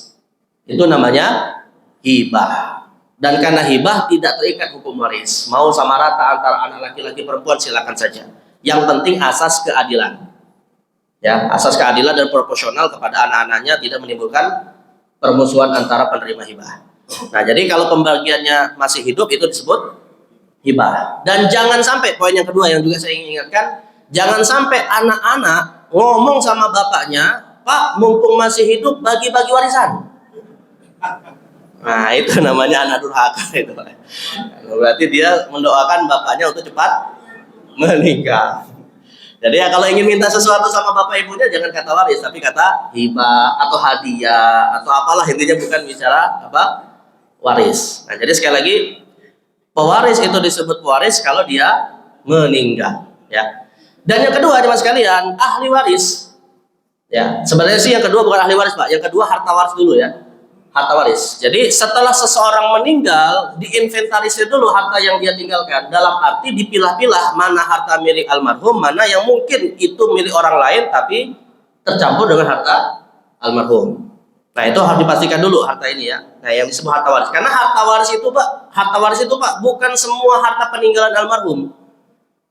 Itu namanya hibah. Dan karena hibah tidak terikat hukum waris. Mau sama rata antara anak laki-laki perempuan silakan saja. Yang penting asas keadilan. Ya, asas keadilan dan proporsional kepada anak-anaknya, tidak menimbulkan permusuhan antara penerima hibah. Nah, jadi kalau pembagiannya masih hidup itu disebut hibah. Dan jangan sampai, poin yang kedua yang juga saya ingin ingatkan, jangan sampai anak-anak ngomong sama bapaknya, Pak, mumpung masih hidup bagi-bagi warisan. Nah, itu namanya anak durhaka itu. Berarti dia mendoakan bapaknya untuk cepat meninggal. Jadi ya kalau ingin minta sesuatu sama bapak ibunya jangan kata waris, tapi kata hibah atau hadiah atau apalah, intinya bukan bicara apa? Waris. Nah, jadi sekali lagi pewaris itu disebut pewaris kalau dia meninggal, ya. Dan yang kedua jemaah sekalian, ahli waris. Ya, sebenarnya sih yang kedua bukan ahli waris, Pak. Yang kedua harta waris dulu ya. Harta waris. Jadi setelah seseorang meninggal, diinventarisir dulu harta yang dia tinggalkan. Dalam arti dipilah-pilah mana harta milik almarhum, mana yang mungkin itu milik orang lain tapi tercampur dengan harta almarhum. Nah, itu harus dipastikan dulu harta ini ya. Nah, yang disebut harta waris. Karena harta waris itu Pak, bukan semua harta peninggalan almarhum.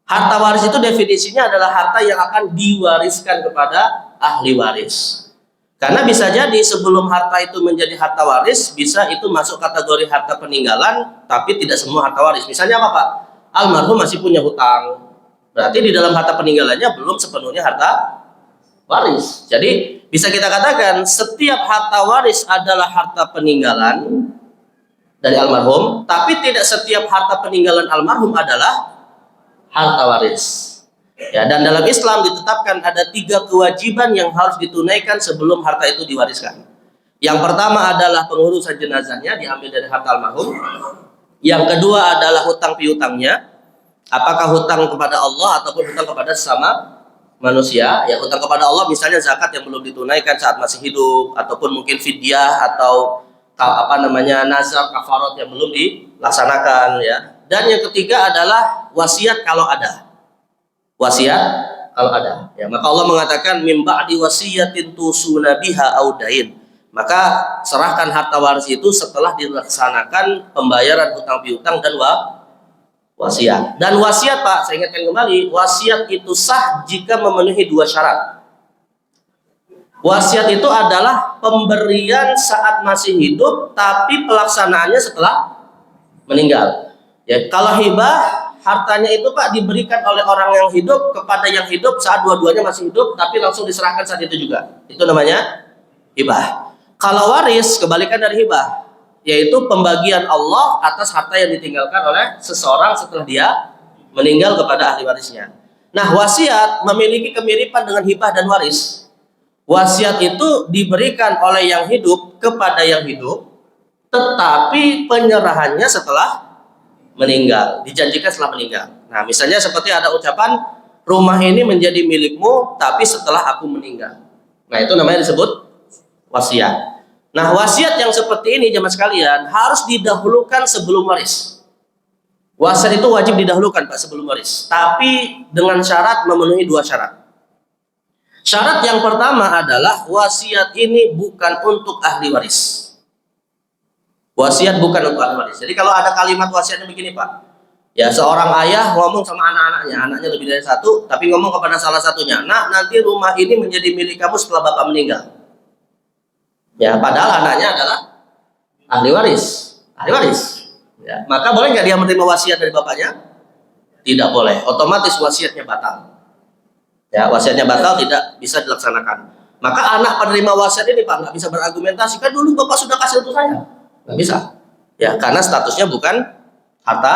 Harta waris itu definisinya adalah harta yang akan diwariskan kepada ahli waris. Karena bisa jadi sebelum harta itu menjadi harta waris, bisa itu masuk kategori harta peninggalan, tapi tidak semua harta waris. Misalnya apa Pak? Almarhum masih punya hutang. Berarti di dalam harta peninggalannya belum sepenuhnya harta waris. Jadi bisa kita katakan setiap harta waris adalah harta peninggalan dari almarhum, tapi tidak setiap harta peninggalan almarhum adalah harta waris. Ya, dan dalam Islam ditetapkan ada 3 kewajiban yang harus ditunaikan sebelum harta itu diwariskan. Yang pertama adalah pengurusan jenazahnya diambil dari harta almarhum. Yang kedua adalah hutang piutangnya, apakah hutang kepada Allah ataupun hutang kepada sesama manusia. Ya, hutang kepada Allah misalnya zakat yang belum ditunaikan saat masih hidup, ataupun mungkin fidyah atau nazar kafarat yang belum dilaksanakan ya. Dan yang ketiga adalah wasiat kalau ada. Wasiat kalau ada. Ya, maka Allah mengatakan mim ba'di wasiyatin tusuna biha audain. Maka serahkan harta waris itu setelah dilaksanakan pembayaran hutang piutang dan wasiat. Dan wasiat Pak, saya ingatkan kembali, wasiat itu sah jika memenuhi 2 syarat. Wasiat itu adalah pemberian saat masih hidup, tapi pelaksanaannya setelah meninggal. Ya, kalau hibah, hartanya itu Pak diberikan oleh orang yang hidup kepada yang hidup saat dua-duanya masih hidup, tapi langsung diserahkan saat itu juga. Itu namanya hibah. Kalau waris, kebalikan dari hibah, yaitu pembagian Allah atas harta yang ditinggalkan oleh seseorang setelah dia meninggal kepada ahli warisnya. Nah, wasiat memiliki kemiripan dengan hibah dan waris. Wasiat itu diberikan oleh yang hidup kepada yang hidup, tetapi penyerahannya setelah meninggal, dijanjikan setelah meninggal. Nah, misalnya seperti ada ucapan, rumah ini menjadi milikmu, tapi setelah aku meninggal. Nah, itu namanya disebut wasiat. Nah, wasiat yang seperti ini jemaah sekalian harus didahulukan sebelum waris. Wasiat itu wajib didahulukan Pak sebelum waris, tapi dengan syarat memenuhi 2 syarat. Syarat yang pertama adalah wasiat ini bukan untuk ahli waris. Wasiat bukan untuk ahli waris. Jadi kalau ada kalimat wasiatnya begini Pak, ya seorang ayah ngomong sama anak-anaknya, anaknya lebih dari 1, tapi ngomong kepada salah satunya, nak, nanti rumah ini menjadi milik kamu setelah bapak meninggal. Ya, padahal anaknya adalah ahli waris, Ya, maka boleh nggak dia menerima wasiat dari bapaknya? Tidak boleh. Otomatis wasiatnya batal. Ya, wasiatnya batal, tidak bisa dilaksanakan. Maka anak penerima wasiat ini Pak nggak bisa berargumentasi, kan dulu bapak sudah kasih untuk saya. Nggak bisa. Ya, karena statusnya bukan harta,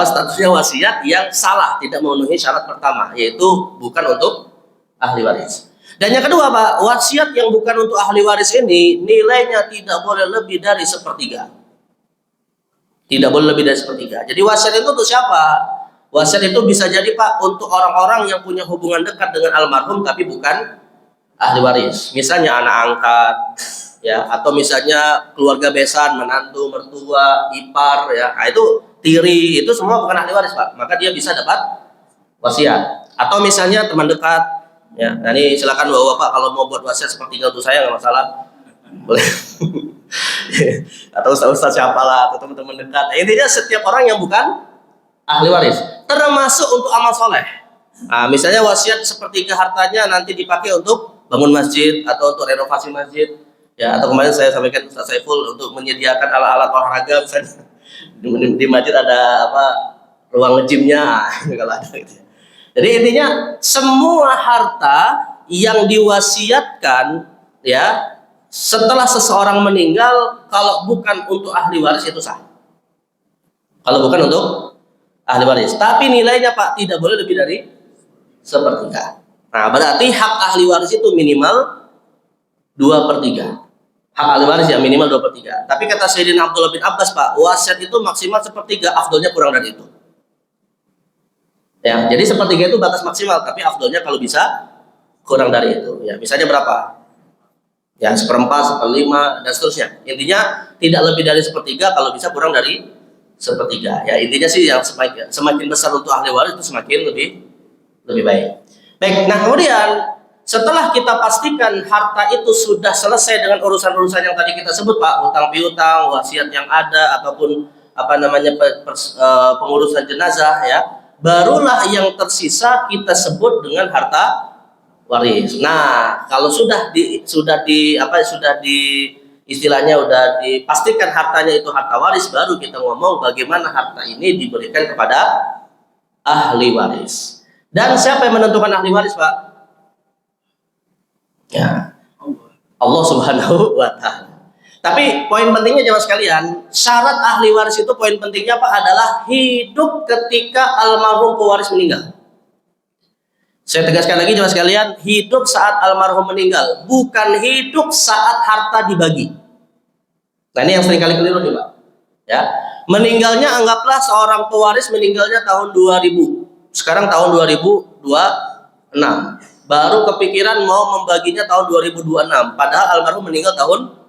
statusnya wasiat yang salah, tidak memenuhi syarat pertama, yaitu bukan untuk ahli waris. Dan yang kedua Pak, wasiat yang bukan untuk ahli waris ini nilainya tidak boleh lebih dari 1/3. Tidak boleh lebih dari 1/3. Jadi wasiat itu untuk siapa? Wasiat itu bisa jadi Pak untuk orang-orang yang punya hubungan dekat dengan almarhum tapi bukan ahli waris. Misalnya anak angkat, ya, atau misalnya keluarga besan, menantu, mertua, ipar, ya. Nah, itu tiri, itu semua bukan ahli waris Pak. Maka dia bisa dapat wasiat. Atau misalnya teman dekat, ya. Nah, ini silakan Bapak kalau mau buat wasiat sepertiga untuk saya nggak masalah. Boleh. Atau ustaz siapalah, atau teman-teman dekat. Nah, intinya setiap orang yang bukan ahli waris, termasuk untuk amal soleh. Nah, misalnya wasiat sepertiga hartanya nanti dipakai untuk bangun masjid atau untuk renovasi masjid, ya. Atau kemarin saya sampaikan Ustaz Saiful untuk menyediakan alat-alat olahraga, misalnya di masjid ada ruang gymnya, kalau ada gitu. Jadi intinya semua harta yang diwasiatkan, ya, setelah seseorang meninggal, kalau bukan untuk ahli waris itu sah. Kalau bukan untuk ahli waris, tapi nilainya Pak tidak boleh lebih dari 1/3. Nah, berarti hak ahli waris itu minimal 2/3. Hak ahli waris ya minimal 2/3. Tapi kata Sayyidina Abdullah bin Abbas Pak, wasiat itu maksimal 1/3, afdolnya kurang dari itu. Ya, jadi 1/3 itu batas maksimal, tapi afdolnya kalau bisa kurang dari itu. Ya, misalnya berapa? Ya, 1/4, 1/5, dan seterusnya. Intinya tidak lebih dari 1/3, kalau bisa kurang dari 1/3. Ya, intinya sih yang semakin besar untuk ahli waris itu semakin lebih baik. Baik, nah kemudian setelah kita pastikan harta itu sudah selesai dengan urusan-urusan yang tadi kita sebut Pak, hutang piutang, wasiat yang ada ataupun pengurusan jenazah ya, barulah yang tersisa kita sebut dengan harta waris. Nah, kalau sudah istilahnya udah dipastikan hartanya itu harta waris, baru kita ngomong bagaimana harta ini diberikan kepada ahli waris. Dan siapa yang menentukan ahli waris, Pak? Ya, Allah Subhanahu wa Ta'ala. Tapi poin pentingnya jemaah sekalian, syarat ahli waris itu poin pentingnya Pak adalah hidup ketika almarhum pewaris meninggal. Saya tegaskan lagi jemaah sekalian, hidup saat almarhum meninggal, bukan hidup saat harta dibagi. Nah, ini yang sering kali keliru nih Pak. Ya, meninggalnya anggaplah seorang pewaris meninggalnya tahun 2000. Sekarang tahun 2026. Baru kepikiran mau membaginya tahun 2026, padahal almarhum meninggal tahun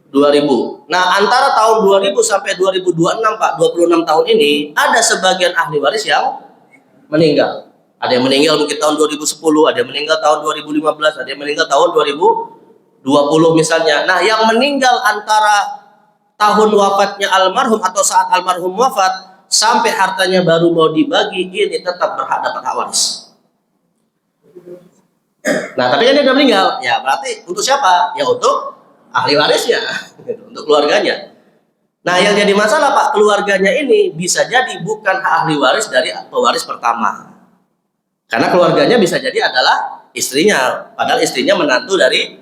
2000. Nah, antara tahun 2000 sampai 2026 Pak, 26 tahun ini ada sebagian ahli waris yang meninggal. Ada yang meninggal mungkin tahun 2010, ada yang meninggal tahun 2015, ada yang meninggal tahun 2020 misalnya. Nah, yang meninggal antara tahun wafatnya almarhum atau saat almarhum wafat sampai hartanya baru mau dibagi, ini tetap berhak dapat hak waris. Nah, tapi kan dia udah meninggal, ya berarti untuk siapa? Ya untuk ahli warisnya, untuk keluarganya. Nah, yang jadi masalah Pak, keluarganya ini bisa jadi bukan ahli waris dari pewaris pertama. Karena keluarganya bisa jadi adalah istrinya, padahal istrinya menantu dari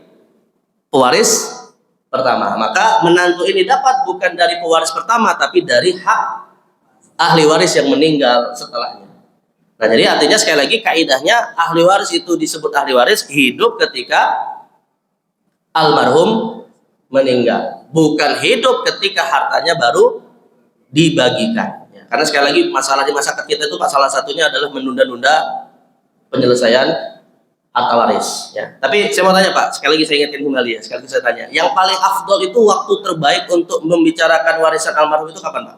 pewaris pertama. Maka menantu ini dapat bukan dari pewaris pertama, tapi dari hak ahli waris yang meninggal setelahnya. Nah, jadi artinya sekali lagi kaidahnya ahli waris itu disebut ahli waris hidup ketika almarhum meninggal, bukan hidup ketika hartanya baru dibagikan. Ya, karena sekali lagi masalah di masyarakat kita itu salah satunya adalah menunda-nunda penyelesaian harta waris. Ya. Tapi saya mau tanya Pak, sekali lagi saya ingatkan kembali ya, sekali lagi saya tanya, yang paling afdol itu waktu terbaik untuk membicarakan warisan almarhum itu kapan Pak?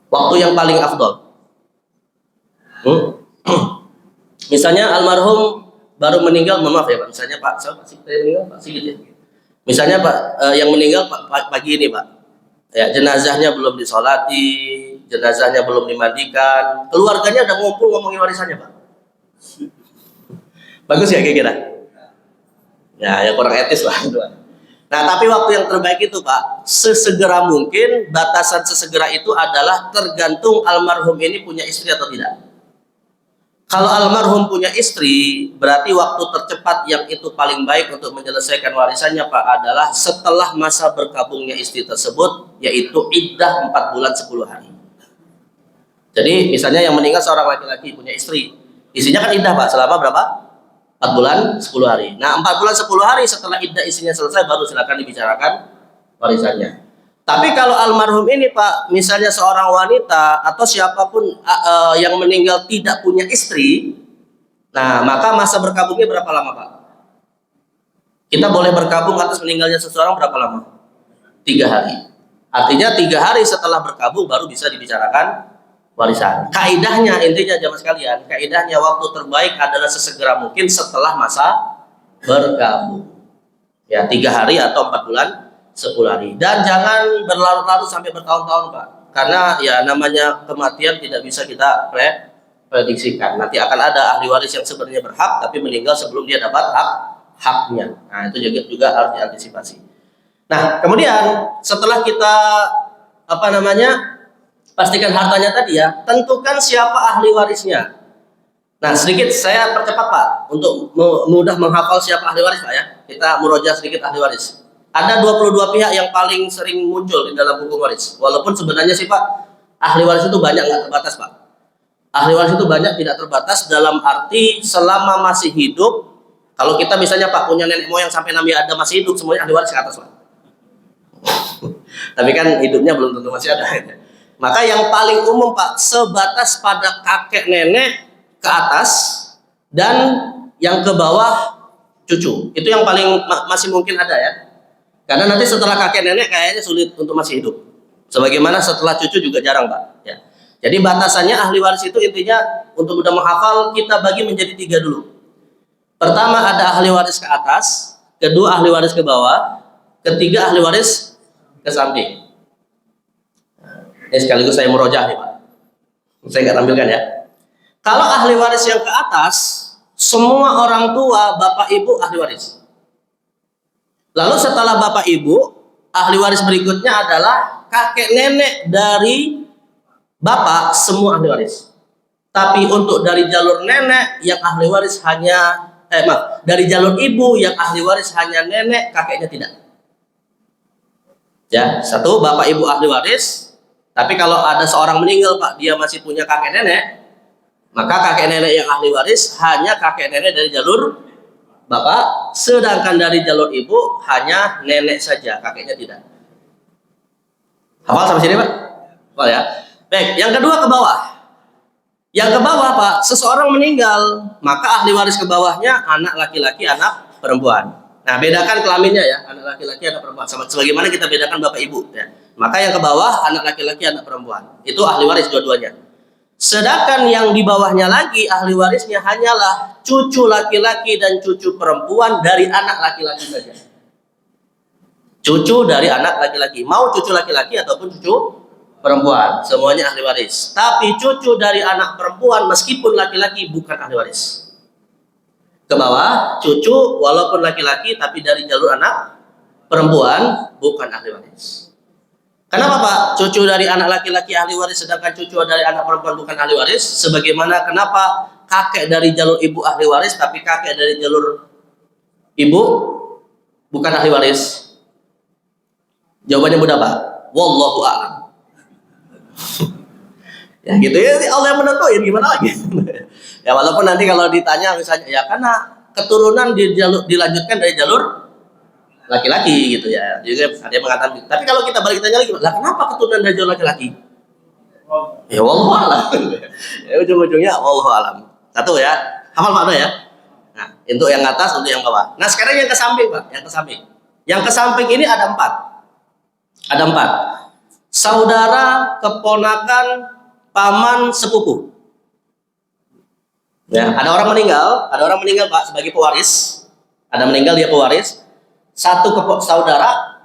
Waktu yang paling afdol. Misalnya almarhum baru meninggal, mohon maaf ya Pak, misalnya Pak, siapa sih meninggal? Pak Sigit ya. Misalnya Pak, yang meninggal pagi ini Pak, ya jenazahnya belum disolati, jenazahnya belum dimandikan, keluarganya udah ngumpul ngomongin warisannya Pak. Bagus ya kira-kira? Ya kurang etis lah itu. Nah, tapi waktu yang terbaik itu Pak, sesegera mungkin. Batasan sesegera itu adalah tergantung almarhum ini punya istri atau tidak. Kalau almarhum punya istri, berarti waktu tercepat yang itu paling baik untuk menyelesaikan warisannya Pak adalah setelah masa berkabungnya istri tersebut, yaitu iddah 4 bulan 10 hari. Jadi misalnya yang meninggal seorang laki-laki punya istri, istrinya kan iddah Pak selama berapa? 4 bulan 10 hari. Nah, 4 bulan 10 hari setelah iddah istrinya selesai, baru silakan dibicarakan warisannya. Tapi kalau almarhum ini Pak, misalnya seorang wanita atau siapapun yang meninggal tidak punya istri, nah maka masa berkabungnya berapa lama Pak? Kita boleh berkabung atas meninggalnya seseorang berapa lama? 3 hari. Artinya 3 hari setelah berkabung baru bisa dibicarakan warisan. Kaidahnya, intinya jamaah sekalian, kaidahnya waktu terbaik adalah sesegera mungkin setelah masa berkabung. Ya 3 hari atau 4 bulan 10 hari. Dan jangan berlarut-larut sampai bertahun-tahun Pak, karena ya namanya kematian tidak bisa kita prediksikan. Nanti akan ada ahli waris yang sebenarnya berhak tapi meninggal sebelum dia dapat haknya. Nah, itu juga harus diantisipasi. Nah, kemudian setelah kita pastikan hartanya tadi ya, tentukan siapa ahli warisnya. Nah, sedikit saya percepat Pak untuk mudah menghafal siapa ahli waris Pak ya. Kita murojaah sedikit ahli waris. Ada 22 pihak yang paling sering muncul di dalam hukum waris. Walaupun sebenarnya sih Pak, ahli waris itu banyak, nggak terbatas Pak. Ahli waris itu banyak, tidak terbatas dalam arti selama masih hidup. Kalau kita misalnya Pak punya nenek moyang sampai Nabi Adam masih hidup, semuanya ahli waris ke atas Pak. Tapi kan hidupnya belum tentu masih ada. Maka yang paling umum Pak, sebatas pada kakek nenek ke atas dan yang ke bawah cucu. Itu yang paling masih mungkin ada ya. Karena nanti setelah kakek nenek kayaknya sulit untuk masih hidup. Sebagaimana setelah cucu juga jarang Pak. Ya. Jadi batasannya ahli waris itu intinya untuk mudah menghafal kita bagi menjadi 3 dulu. Pertama ada ahli waris ke atas, kedua ahli waris ke bawah, ketiga ahli waris ke samping. Ini sekaligus saya merojah nih Pak. Saya nggak tampilkan ya. Kalau ahli waris yang ke atas, semua orang tua, bapak ibu ahli waris. Lalu setelah bapak ibu, ahli waris berikutnya adalah kakek nenek dari bapak, semua ahli waris. Tapi untuk dari jalur nenek yang ahli waris hanya dari jalur ibu yang ahli waris hanya nenek, kakeknya tidak. Ya, satu bapak ibu ahli waris. Tapi kalau ada seorang meninggal Pak, dia masih punya kakek nenek, maka kakek nenek yang ahli waris hanya kakek nenek dari jalur bapak, sedangkan dari jalur ibu hanya nenek saja, kakeknya tidak. Hafal sampai sini Pak? Hafal ya. Baik, yang kedua ke bawah. Yang ke bawah Pak, seseorang meninggal, maka ahli waris ke bawahnya anak laki-laki, anak perempuan. Nah, bedakan kelaminnya ya, anak laki-laki, anak perempuan. Sama sebagaimana kita bedakan bapak ibu ya. Maka yang ke bawah anak laki-laki, anak perempuan. Itu ahli waris dua-duanya. Sedangkan yang di bawahnya lagi ahli warisnya hanyalah cucu laki-laki dan cucu perempuan dari anak laki-laki saja. Cucu dari anak laki-laki, mau cucu laki-laki ataupun cucu perempuan, semuanya ahli waris. Tapi cucu dari anak perempuan meskipun laki-laki bukan ahli waris. Ke bawah, cucu walaupun laki-laki tapi dari jalur anak perempuan bukan ahli waris. Kenapa Pak? Cucu dari anak laki-laki ahli waris sedangkan cucu dari anak perempuan bukan ahli waris? Sebagaimana kenapa kakek dari jalur ibu ahli waris tapi kakek dari jalur ibu bukan ahli waris? Jawabannya mudah Pak. Wallahu a'lam. Ya gitu ya, Allah yang menentuin, gimana lagi. Ya walaupun nanti kalau ditanya misalnya ya karena keturunan dilanjutkan dari jalur laki-laki gitu ya. Juga ada yang mengatakan. Tapi kalau kita balik tanya lagi, lah kenapa keturunan dari jalur laki-laki? Ya wallahu a'lam. Ya ujung-ujungnya wallahu a'lam. Satu ya, hafal makna ya. Nah, untuk yang atas, untuk yang bawah. Nah, sekarang yang ke samping, Pak, yang ke samping. Yang ke samping ini ada 4. Ada 4. Saudara, keponakan, paman, sepupu. Ya, ada orang meninggal Pak sebagai pewaris. Ada meninggal dia pewaris. Satu saudara,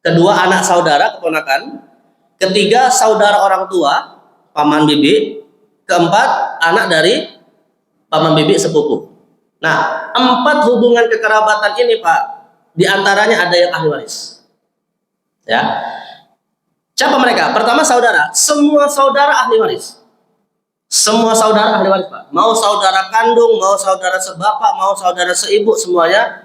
kedua anak saudara keponakan, ketiga saudara orang tua, paman bibi, keempat anak dari paman bibi sepupu. Nah, 4 hubungan kekerabatan ini Pak, diantaranya ada yang ahli waris. Ya, siapa mereka? Pertama saudara, semua saudara ahli waris. Semua saudara ahli waris Pak. Mau saudara kandung, mau saudara sebapak, mau saudara seibu, semuanya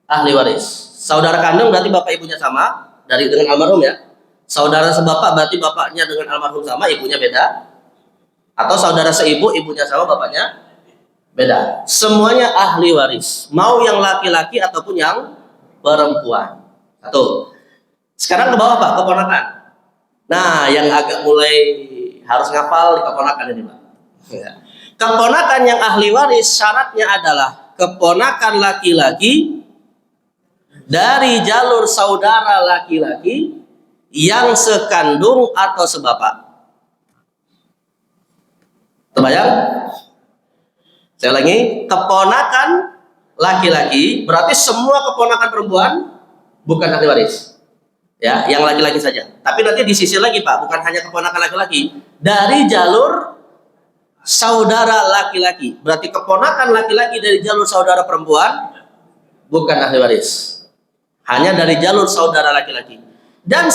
ahli waris. Saudara kandung berarti bapak ibunya sama dengan almarhum ya. Saudara sebapak berarti bapaknya dengan almarhum sama, ibunya beda. Atau saudara seibu, ibunya sama, bapaknya beda. Semuanya ahli waris. Mau yang laki-laki ataupun yang perempuan. Satu. Sekarang ke bawah Pak, keponakan. Nah, yang agak mulai harus ngapal di keponakan ini Pak. Ya. Keponakan yang ahli waris syaratnya adalah keponakan laki-laki dari jalur saudara laki-laki yang sekandung atau sebapak. Terbayang? Saya ulangi, keponakan laki-laki berarti semua keponakan perempuan bukan ahli waris. Ya, yang laki-laki saja. Tapi nanti disisir lagi Pak, bukan hanya keponakan laki-laki, dari jalur saudara laki-laki. Berarti keponakan laki-laki dari jalur saudara perempuan bukan ahli waris. Hanya dari jalur saudara laki-laki. Dan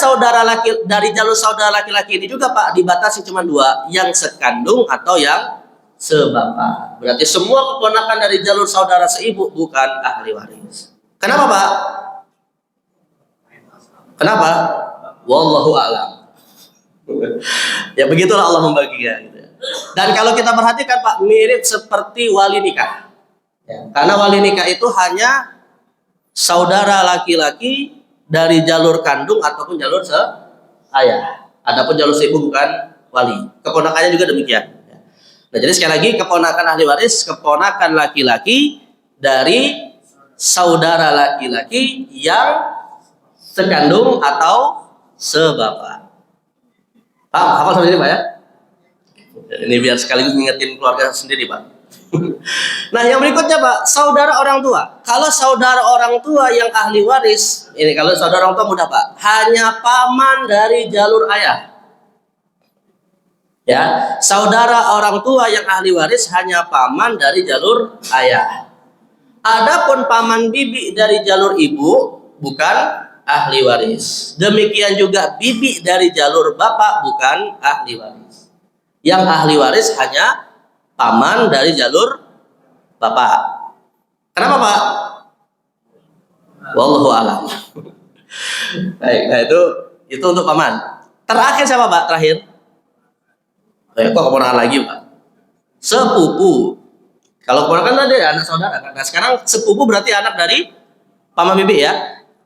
dari jalur saudara laki-laki ini juga Pak dibatasi cuma 2, yang sekandung atau yang sebapak. Berarti semua keponakan dari jalur saudara seibu bukan ahli waris. Kenapa Pak? Kenapa? Wallahu a'lam. Ya begitulah Allah membaginya gitu. Dan kalau kita perhatikan Pak, mirip seperti wali nikah. Ya, karena wali nikah itu hanya saudara laki-laki dari jalur kandung ataupun jalur seayah. Adapun jalur seibu bukan wali. Keponakannya juga demikian. Nah, jadi sekali lagi keponakan ahli waris, keponakan laki-laki dari saudara laki-laki yang sekandung atau sebapak. Paham? Hafal sampai ini Pak ya? Ini biar sekaligus ngingetin keluarga sendiri Pak. Nah, yang berikutnya Pak, saudara orang tua. Kalau saudara orang tua yang ahli waris, ini kalau saudara orang tua mudah Pak, hanya paman dari jalur ayah. Ya, saudara orang tua yang ahli waris hanya paman dari jalur ayah. Adapun paman bibi dari jalur ibu bukan ahli waris. Demikian juga bibi dari jalur bapak bukan ahli waris. Yang ahli waris hanya paman dari jalur bapak. Kenapa Pak? Wallahu a'lam. Baik, nah itu untuk paman. Terakhir siapa Pak? Terakhir? Kok keponakan lagi Pak? Sepupu. Kalau keponakan tadi anak saudara kan. Nah sekarang sepupu berarti anak dari paman bibi ya.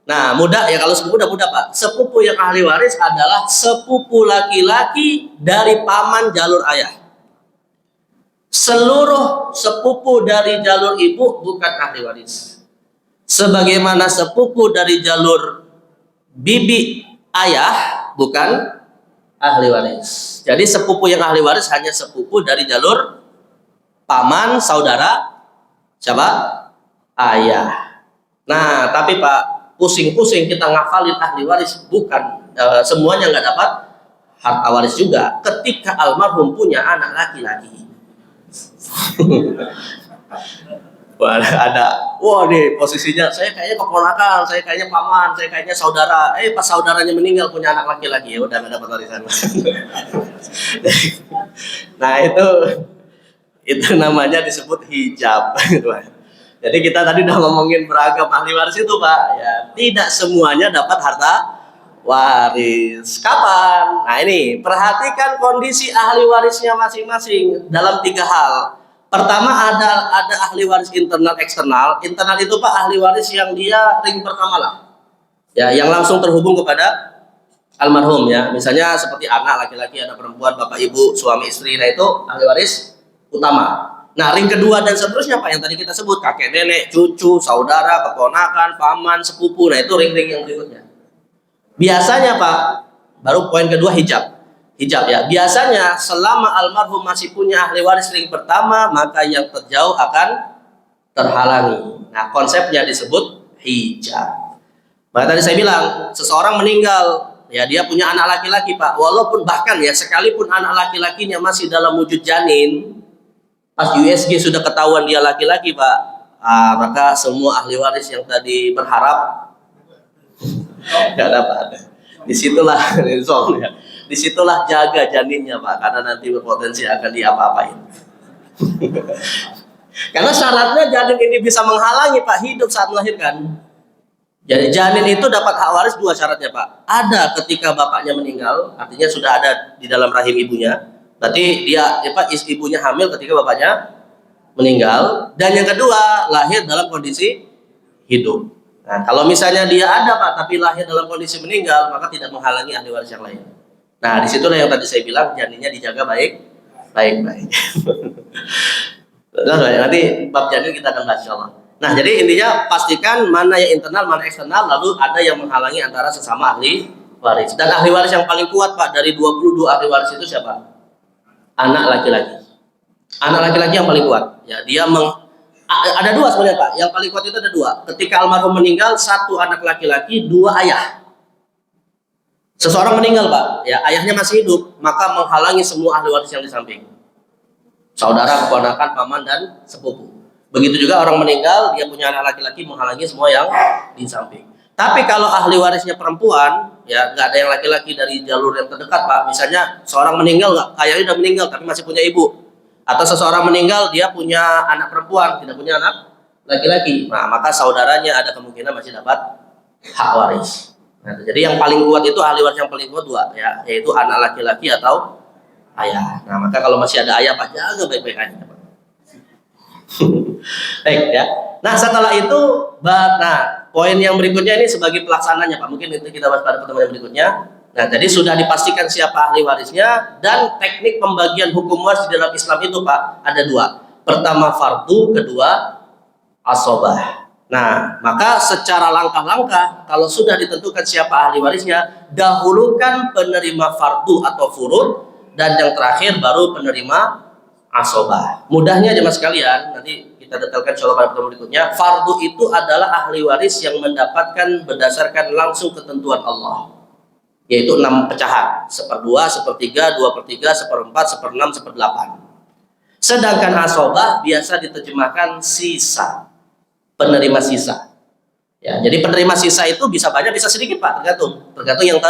Nah mudah ya, kalau sepupu udah mudah Pak. Sepupu yang ahli waris adalah sepupu laki-laki dari paman jalur ayah. Seluruh sepupu dari jalur ibu bukan ahli waris. Sebagaimana sepupu dari jalur bibi ayah bukan ahli waris. Jadi sepupu yang ahli waris hanya sepupu dari jalur paman saudara siapa? Ayah. Nah, tapi Pak, pusing-pusing kita ngafalin ahli waris, bukan semuanya nggak dapat harta waris juga. Ketika almarhum punya anak laki-laki. Wah, wah nih posisinya saya kayaknya keponakan, saya kayaknya paman, saya kayaknya saudara. Pas saudaranya meninggal punya anak laki-laki, ya udah nggak dapat warisan. Nah itu namanya disebut hijab. Jadi kita tadi udah ngomongin beragam ahli waris itu Pak. Ya, tidak semuanya dapat harta waris. Kapan? Nah ini perhatikan kondisi ahli warisnya masing-masing dalam 3 hal. Pertama ada ahli waris internal eksternal. Internal itu Pak ahli waris yang dia ring pertama lah. Ya, yang langsung terhubung kepada almarhum ya. Misalnya seperti anak laki-laki, anak perempuan, bapak ibu, suami istri. Nah itu ahli waris utama. Nah ring kedua dan seterusnya Pak yang tadi kita sebut kakek nenek, cucu, saudara, keponakan, paman, sepupu. Nah itu ring-ring yang berikutnya. Biasanya Pak, baru poin kedua hijab ya. Biasanya selama almarhum masih punya ahli waris ring pertama, maka yang terjauh akan terhalangi. Nah konsepnya disebut hijab. Maka tadi saya bilang seseorang meninggal, ya dia punya anak laki-laki Pak, walaupun bahkan ya sekalipun anak laki-lakinya masih dalam wujud janin, pas USG sudah ketahuan dia laki-laki Pak, maka semua ahli waris yang tadi berharap nggak dapat. Disitulah jaga janinnya Pak, karena nanti berpotensi akan diapa-apain. Karena syaratnya janin ini bisa menghalangi Pak hidup saat melahirkan. Jadi janin itu dapat hak waris 2 syaratnya Pak. Ada ketika bapaknya meninggal, artinya sudah ada di dalam rahim ibunya. Berarti ibunya hamil ketika bapaknya meninggal. Dan yang kedua, lahir dalam kondisi hidup. Nah, kalau misalnya dia ada Pak, tapi lahir dalam kondisi meninggal, maka tidak menghalangi ahli waris yang lain. Nah, disitulah yang tadi saya bilang janinnya dijaga baik-baik. Nanti bab janin kita akan bahas insyaallah. Nah, jadi intinya pastikan mana yang internal, mana eksternal, lalu ada yang menghalangi antara sesama ahli waris. Dan ahli waris yang paling kuat Pak dari 22 ahli waris itu siapa? Anak laki-laki. Anak laki-laki yang paling kuat. Ya, dia ada 2 sebenarnya Pak. Yang paling kuat itu ada 2. Ketika almarhum meninggal, 1 anak laki-laki, 2 ayah. Seseorang meninggal Pak, ya ayahnya masih hidup, maka menghalangi semua ahli waris yang di samping. Saudara, keponakan, paman, dan sepupu. Begitu juga orang meninggal, dia punya anak laki-laki, menghalangi semua yang di samping. Tapi kalau ahli warisnya perempuan, ya nggak ada yang laki-laki dari jalur yang terdekat Pak. Misalnya seorang meninggal, ayahnya udah meninggal, tapi masih punya ibu. Atau seseorang meninggal, dia punya anak perempuan, tidak punya anak laki-laki. Nah, maka saudaranya ada kemungkinan masih dapat hak waris. Nah, jadi yang paling kuat itu ahli waris yang paling kuat 2 ya, yaitu anak laki-laki atau ayah. Nah, maka kalau masih ada ayah Pak, jaga baik-baik aja Pak. Baik ya. Nah, setelah itu poin yang berikutnya ini sebagai pelaksananya Pak. Mungkin itu kita bahas pada pertemuan berikutnya. Nah, jadi sudah dipastikan siapa ahli warisnya dan teknik pembagian hukum waris di dalam Islam itu Pak ada 2. Pertama fardu, kedua asobah. Nah, maka secara langkah-langkah kalau sudah ditentukan siapa ahli warisnya, dahulukan penerima fardu atau furud, dan yang terakhir baru penerima asobah. Mudahnya jemaah sekalian, nanti kita detailkan insyaallah pada pertemuan berikutnya. Fardu itu adalah ahli waris yang mendapatkan berdasarkan langsung ketentuan Allah, yaitu 6 pecahan, 1/2, 1/3, 2/3, 1/4, 1/6, 1/8. Sedangkan asobah biasa diterjemahkan sisa, penerima sisa. Ya, jadi penerima sisa itu bisa banyak, bisa sedikit Pak, tergantung yang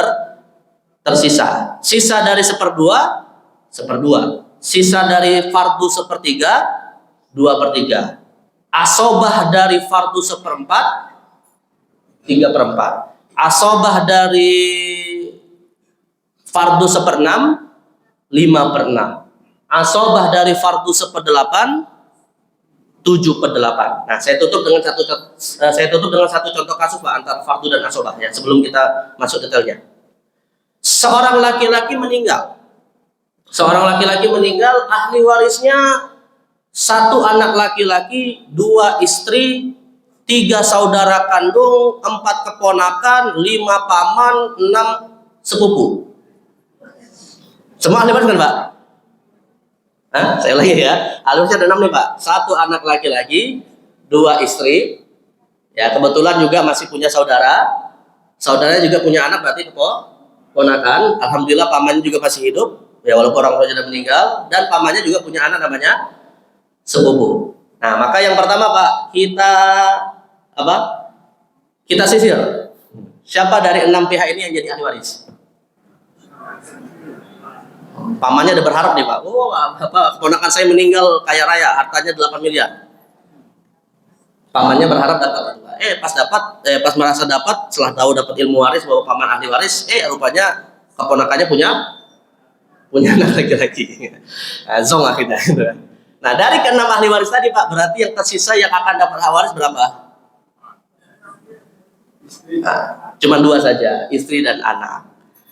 tersisa. Sisa dari 1/2, 1/2. Sisa dari fardu 1/3, 2/3. Asobah dari fardu 1/4, 3/4. Asobah dari fardu 1/6, 5/6. Asobah dari fardu 1/8, 7/8. Nah, saya tutup dengan satu contoh kasus Pak antara fardu dan asobah ya, sebelum kita masuk detailnya. Seorang laki-laki meninggal. Ahli warisnya 1 anak laki-laki, 2 istri, 3 saudara kandung, 4 keponakan, 5 paman, 6 sepupu. Semua ahli waris kan Pak? Saya ulangi ya. Ahli warisnya ada 6 nih Pak. 1 anak laki-laki, 2 istri. Ya, kebetulan juga masih punya saudara. Saudaranya juga punya anak, berarti keponakan. Alhamdulillah pamannya juga masih hidup. Ya, walaupun orang tuanya sudah meninggal, dan pamannya juga punya anak namanya sepupu. Nah, maka yang pertama Pak, kita sisir. Siapa dari 6 pihak ini yang jadi ahli waris? Pamannya udah berharap nih Pak. Keponakan saya meninggal kaya raya, hartanya 8 miliar. Pamannya berharap dapat. Pas merasa dapat, setelah tahu dapat ilmu waris bahwa paman ahli waris, rupanya keponakannya punya anak laki-laki. Zong akhirnya. Nah, dari ke-6 ahli waris tadi Pak, berarti yang tersisa yang akan dapat hak waris berapa? Cuma 2 saja, istri dan anak.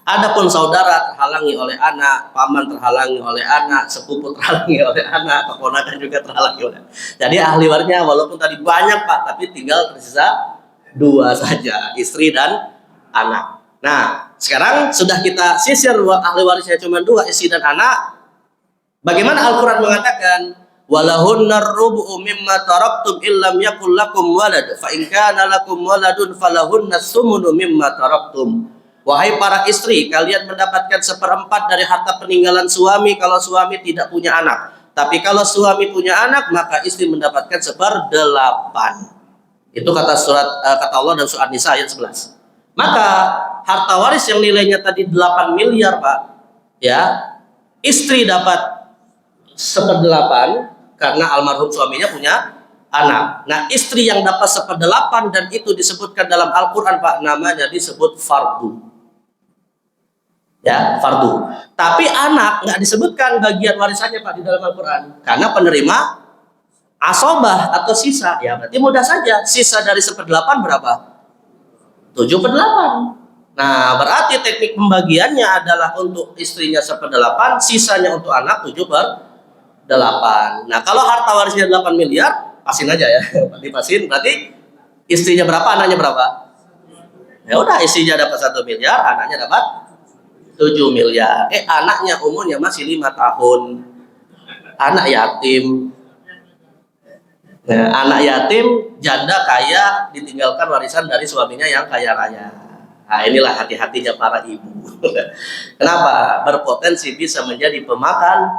Adapun saudara terhalangi oleh anak, paman terhalangi oleh anak, sepupu terhalangi oleh anak, keponakan juga terhalangi oleh anak. Jadi ahli warisnya walaupun tadi banyak Pak, tapi tinggal tersisa 2 saja, istri dan anak. Nah, sekarang sudah kita sisir ahli warisnya cuma 2, istri dan anak. Bagaimana Al-Quran mengatakan, walahunna rubu'u mimma taraktum illam yakul lakum walad fa in kana lakum waladun falahunna sumunu mimma taraktum. Wahai para istri, kalian mendapatkan 1/4 dari harta peninggalan suami kalau suami tidak punya anak. Tapi kalau suami punya anak, maka istri mendapatkan 1/8. Itu kata Allah dalam surat Nisa ayat 11. Maka harta waris yang nilainya tadi 8 miliar Pak, ya, istri dapat 1/8 karena almarhum suaminya punya anak. Nah, istri yang dapat 1/8 dan itu disebutkan dalam Al-Quran Pak, namanya disebut fardu. Ya, fardu. Tapi anak nggak disebutkan bagian warisannya Pak di dalam Al-Quran, karena penerima asobah atau sisa. Ya, berarti mudah saja. Sisa dari 1/8 berapa? 7/8. Nah, berarti teknik pembagiannya adalah untuk istrinya 1/8, sisanya untuk anak 7/8. Nah, kalau harta warisnya 8 miliar, pasin aja ya. Dipasin, berarti istrinya berapa, anaknya berapa? Ya udah, istrinya dapat 1 miliar, anaknya dapat 7 miliar. Anaknya umurnya masih 5 tahun. Anak yatim. Nah, anak yatim, janda kaya, ditinggalkan warisan dari suaminya yang kaya raya. Nah, inilah hati-hatinya para ibu. Kenapa? Berpotensi bisa menjadi pemakan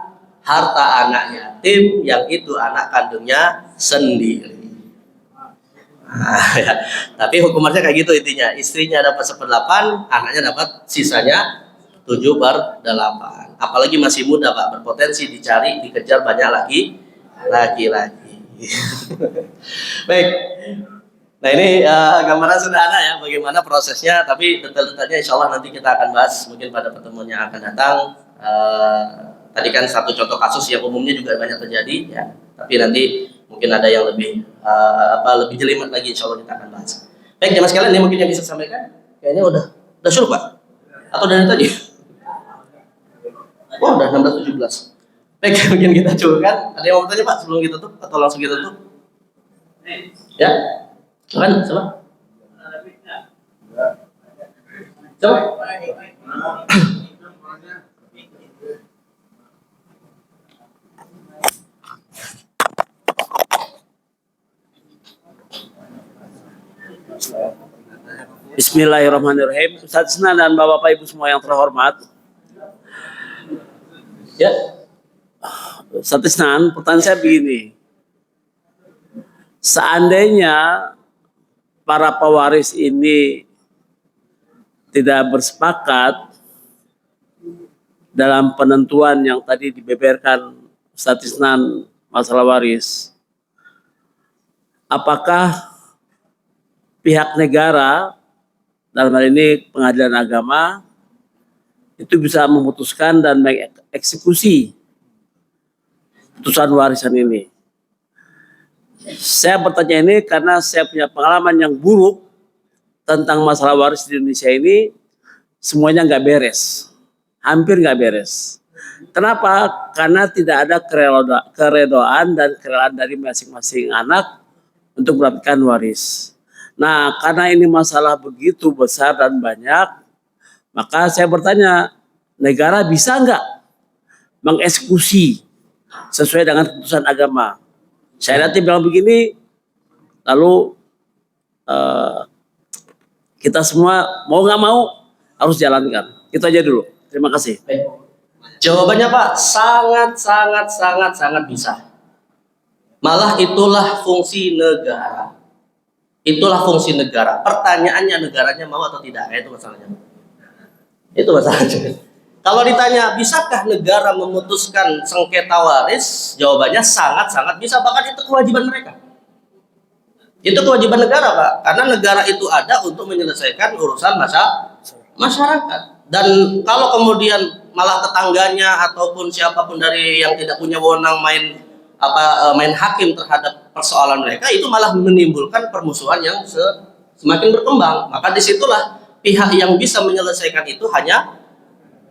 harta anak yatim, yang itu anak kandungnya sendiri. Nah, ya. Tapi hukumannya kayak gitu intinya. Istrinya dapat 1/8, anaknya dapat sisanya 7/8. Apalagi masih muda Pak, berpotensi dikejar banyak laki-laki. Baik. Nah, ini gambaran sederhana ya bagaimana prosesnya, tapi detail-detailnya insya Allah nanti kita akan bahas mungkin pada pertemuan yang akan datang. Tadi kan satu contoh kasus yang umumnya juga banyak terjadi ya, tapi nanti mungkin ada yang lebih jelimet lagi, insya Allah kita akan bahas. Baik, jemaah sekalian, ini mungkin yang bisa sampaikan. Kayaknya udah syuruh Pak? Atau dari tadi? Wah, udah 16:17. Baik, mungkin kita cukupkan. Ada yang mau bertanya Pak sebelum kita tutup atau langsung kita tutup? Ya, silakan, coba. Bismillahirrahmanirrahim. Ustaz Isnan dan Bapak Ibu semua yang terhormat. Ya. Ustaz Isnan, pertanyaan saya begini. Seandainya para pewaris ini tidak bersepakat dalam penentuan yang tadi dibeberkan Ustaz Isnan masalah waris, apakah pihak negara, dalam hal ini pengadilan agama, itu bisa memutuskan dan mengeksekusi putusan warisan ini? Saya bertanya ini karena saya punya pengalaman yang buruk tentang masalah waris di Indonesia ini. Semuanya nggak beres, hampir nggak beres. Kenapa? Karena tidak ada keredoan dan kerelaan dari masing-masing anak untuk mendapatkan waris. Nah, karena ini masalah begitu besar dan banyak, maka saya bertanya, negara bisa nggak mengeksekusi sesuai dengan keputusan agama? Saya nanti bilang begini, lalu kita semua mau nggak mau harus jalankan. Itu aja dulu. Terima kasih. Baik. Jawabannya Pak, sangat bisa. Malah itulah fungsi negara. Itulah fungsi negara. Pertanyaannya negaranya mau atau tidak, itu masalahnya. Itu masalahnya. Kalau ditanya, bisakah negara memutuskan sengketa waris? Jawabannya sangat bisa, bahkan itu kewajiban mereka. Itu kewajiban negara, Pak. Karena negara itu ada untuk menyelesaikan urusan masyarakat. Dan kalau kemudian malah tetangganya ataupun siapapun dari yang tidak punya wewenang main hakim terhadap persoalan mereka, itu malah menimbulkan permusuhan yang semakin berkembang. Maka disitulah pihak yang bisa menyelesaikan itu hanya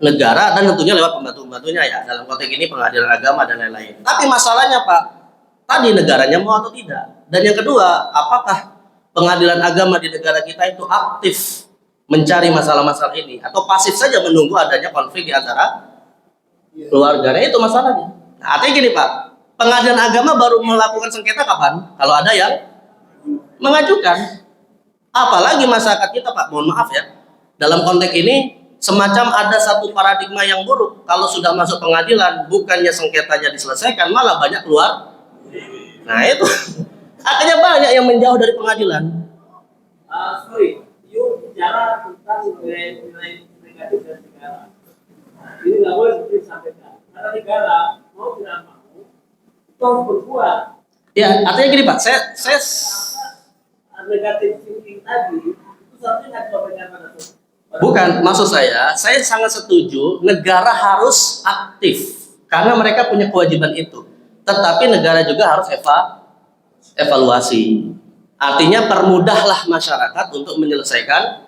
negara, dan tentunya lewat pembantu-pembantunya ya, dalam konteks ini pengadilan agama dan lain-lain. Tapi masalahnya Pak, tadi negaranya mau atau tidak. Dan yang kedua, apakah pengadilan agama di negara kita itu aktif mencari masalah-masalah ini, atau pasif saja menunggu adanya konflik di antara keluarganya? Itu masalahnya. Nah, artinya gini Pak, pengadilan agama baru melakukan sengketa kapan? Kalau ada yang mengajukan. Apalagi masyarakat kita Pak, mohon maaf ya, dalam konteks ini semacam ada satu paradigma yang buruk. Kalau sudah masuk pengadilan, bukannya sengketanya diselesaikan, malah banyak keluar. Nah itu, akhirnya banyak yang menjauh dari pengadilan. Sorry, you bicara tentang nilai negatif dari negara. Ini nggak boleh seperti disampaikan. Karena negara mau tidak mau itu harus berbuat. Ya, artinya gini Pak, saya negatif thinking tadi itu seharusnya nggak disampaikan pada bukan, maksud saya sangat setuju negara harus aktif karena mereka punya kewajiban itu. Tetapi negara juga harus evaluasi. Artinya permudahlah masyarakat untuk menyelesaikan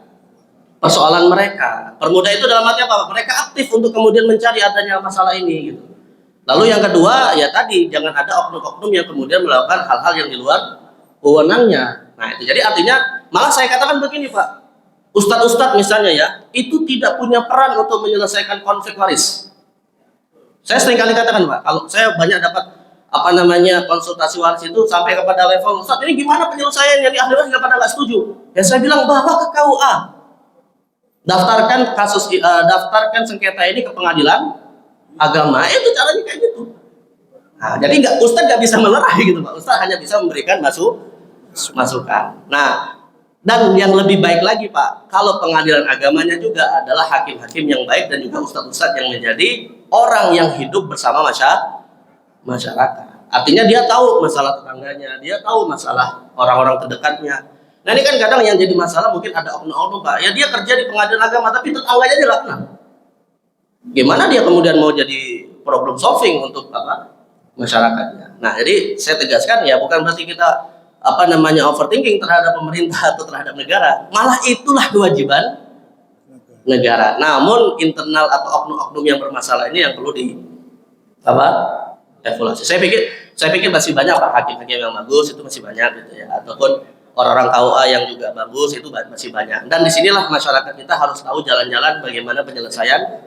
persoalan mereka. Permudah itu dalam arti apa? Mereka aktif untuk kemudian mencari adanya masalah ini gitu. Lalu yang kedua, ya tadi jangan ada oknum-oknum yang kemudian melakukan hal-hal yang di luar wewenangnya. Nah, itu jadi artinya malah saya katakan begini, Pak. Ustadz-ustadz misalnya ya, itu tidak punya peran untuk menyelesaikan konflik waris. Saya sering kali katakan Pak, kalau saya banyak dapat konsultasi waris itu sampai kepada level Ustadz, ini gimana penyelesaian yang di ahli waris pada nggak setuju? Ya saya bilang bawa ke KUA, daftarkan sengketa ini ke pengadilan agama. Itu caranya kayak gitu. Nah, jadi Ustadz nggak bisa melerai gitu Pak. Ustadz hanya bisa memberikan masukan. Nah, dan yang lebih baik lagi Pak, kalau pengadilan agamanya juga adalah hakim-hakim yang baik dan juga ustadz-ustadz yang menjadi orang yang hidup bersama masyarakat. Artinya dia tahu masalah tetangganya, dia tahu masalah orang-orang terdekatnya. Nah ini kan kadang yang jadi masalah mungkin ada oknum-oknum Pak, ya dia kerja di pengadilan agama tapi tetangganya dia nggak kenal. Gimana dia kemudian mau jadi problem solving untuk masyarakatnya? Nah jadi saya tegaskan ya, bukan berarti kita overthinking terhadap pemerintah atau terhadap negara, malah itulah kewajiban negara. Namun internal atau oknum-oknum yang bermasalah ini yang perlu evaluasi. Saya pikir masih banyak Pak hakim-hakim yang bagus, itu masih banyak gitu ya, ataupun orang-orang KUA yang juga bagus, itu masih banyak. Dan disinilah masyarakat kita harus tahu jalan-jalan bagaimana penyelesaian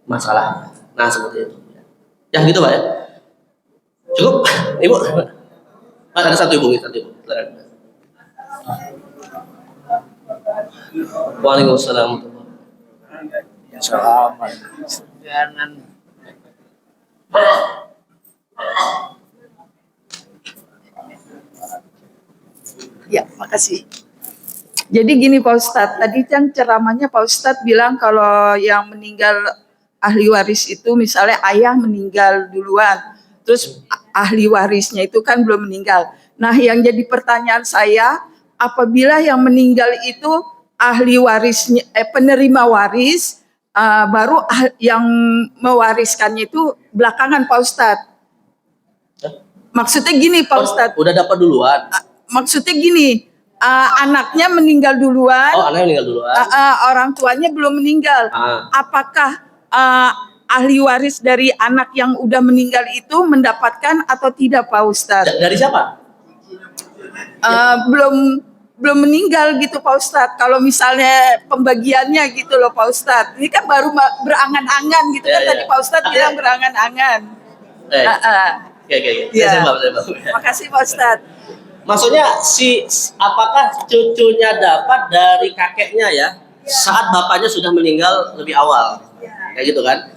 masalah. Nah seperti itu. Ya gitu Pak ya. Cukup, Ibu. Ada satu ibu. Waalaikumsalam. Ya, makasih. Jadi gini Pak Ustadz, tadi kan ceramahnya Pak Ustadz bilang kalau yang meninggal ahli waris itu misalnya ayah meninggal duluan, terus ahli warisnya itu kan belum meninggal. Nah yang jadi pertanyaan saya, apabila yang meninggal itu ahli warisnya, penerima waris, baru yang mewariskannya itu belakangan Pak Ustadz. Maksudnya gini Pak Ustadz. Udah dapat duluan. Maksudnya gini, anaknya meninggal duluan. Oh, anaknya meninggal duluan. Orang tuanya belum meninggal. Apakah ahli waris dari anak yang udah meninggal itu mendapatkan atau tidak Pak Ustadz? Dari siapa? Belum meninggal gitu Pak Ustadz. Kalau misalnya pembagiannya gitu loh Pak Ustadz. Ini kan baru berangan-angan gitu kan tadi Pak Ustadz bilang berangan-angan. Oke. Ya. Saya paham. Makasih Pak Ustadz. Maksudnya apakah cucunya dapat dari kakeknya ya saat bapaknya sudah meninggal lebih awal, kayak gitu kan?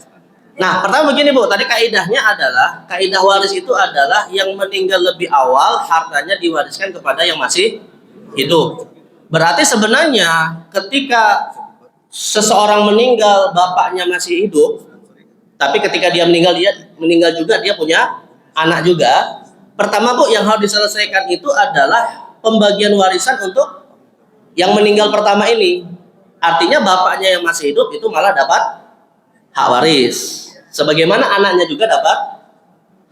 Nah, pertama begini Bu, tadi kaidahnya adalah kaidah waris itu adalah yang meninggal lebih awal hartanya diwariskan kepada yang masih hidup. Berarti sebenarnya ketika seseorang meninggal bapaknya masih hidup, tapi ketika dia meninggal juga dia punya anak juga. Pertama Bu, yang harus diselesaikan itu adalah pembagian warisan untuk yang meninggal pertama ini. Artinya bapaknya yang masih hidup itu malah dapat hak waris. Sebagaimana anaknya juga dapat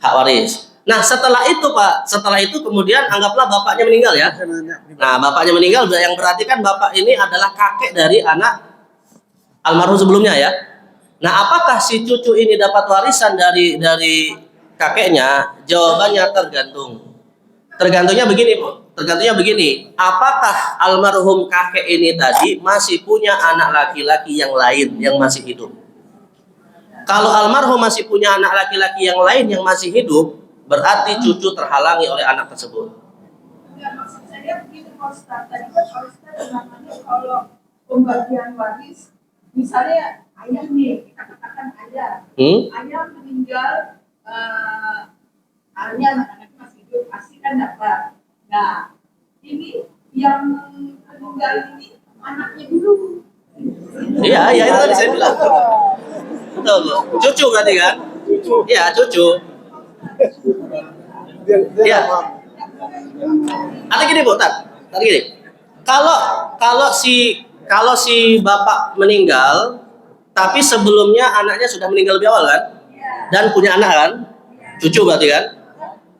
hak waris. Nah setelah itu Pak, setelah itu kemudian anggaplah bapaknya meninggal ya. Nah bapaknya meninggal yang berarti kan bapak ini adalah kakek dari anak almarhum sebelumnya ya. Nah apakah si cucu ini dapat warisan dari kakeknya? Jawabannya tergantung. Tergantungnya begini Bu. Tergantungnya begini. Apakah almarhum kakek ini tadi masih punya anak laki-laki yang lain yang masih hidup? Kalau almarhum masih punya anak laki-laki yang lain yang masih hidup, berarti cucu terhalangi oleh anak tersebut. Ya, maksud saya begini Pak Ustadz. Tadi kan Pak Ustadz namanya kalau pembagian waris, misalnya ayah nih, kita katakan ayah. Ayah meninggal, ayah anak-anaknya masih hidup, pasti kan dapat. Nah, ini yang meninggal ini anaknya dulu. Iya, itu tadi saya bilang. Betul, cucu berarti kan? Iya, cucu. Iya. Ada gini Bu, tadi gini. Kalau si bapak meninggal, tapi sebelumnya anaknya sudah meninggal lebih awal kan? Dan punya anak kan? Cucu berarti kan?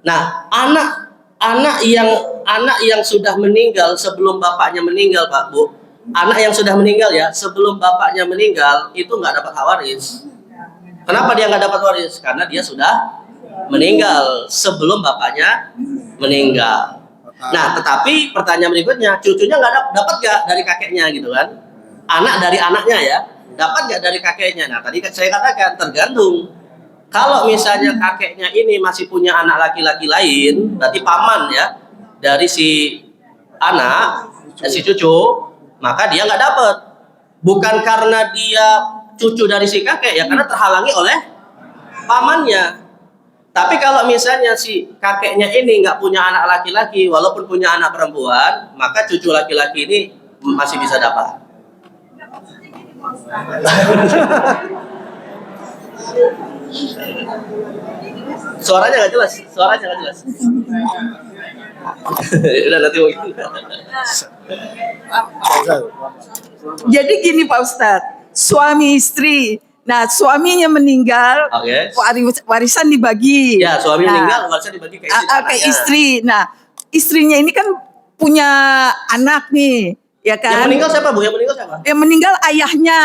Nah, anak yang sudah meninggal sebelum bapaknya meninggal Pak Bu, anak yang sudah meninggal ya sebelum bapaknya meninggal itu nggak dapat hak waris. Kenapa dia nggak dapat waris? Karena dia sudah meninggal sebelum bapaknya meninggal. Nah, tetapi pertanyaan berikutnya, cucunya nggak dapat nggak dari kakeknya gitu kan? Anak dari anaknya ya, dapat nggak dari kakeknya? Nah, tadi saya katakan tergantung. Kalau misalnya kakeknya ini masih punya anak laki-laki lain, berarti paman ya dari si anak, si cucu, maka dia nggak dapat. Bukan karena dia cucu dari si kakek ya, karena terhalangi oleh pamannya. Tapi kalau misalnya si kakeknya ini nggak punya anak laki-laki, walaupun punya anak perempuan, maka cucu laki-laki ini masih bisa dapat. Suaranya nggak jelas. Udah nanti mungkin. Jadi gini Pak Ustadz, suami istri. Nah, suaminya meninggal, warisan dibagi. Ya, suami meninggal, warisan dibagi ke istri. Nah, istrinya ini kan punya anak nih, ya kan? Yang meninggal siapa Bu? Yang meninggal siapa? Yang meninggal ayahnya.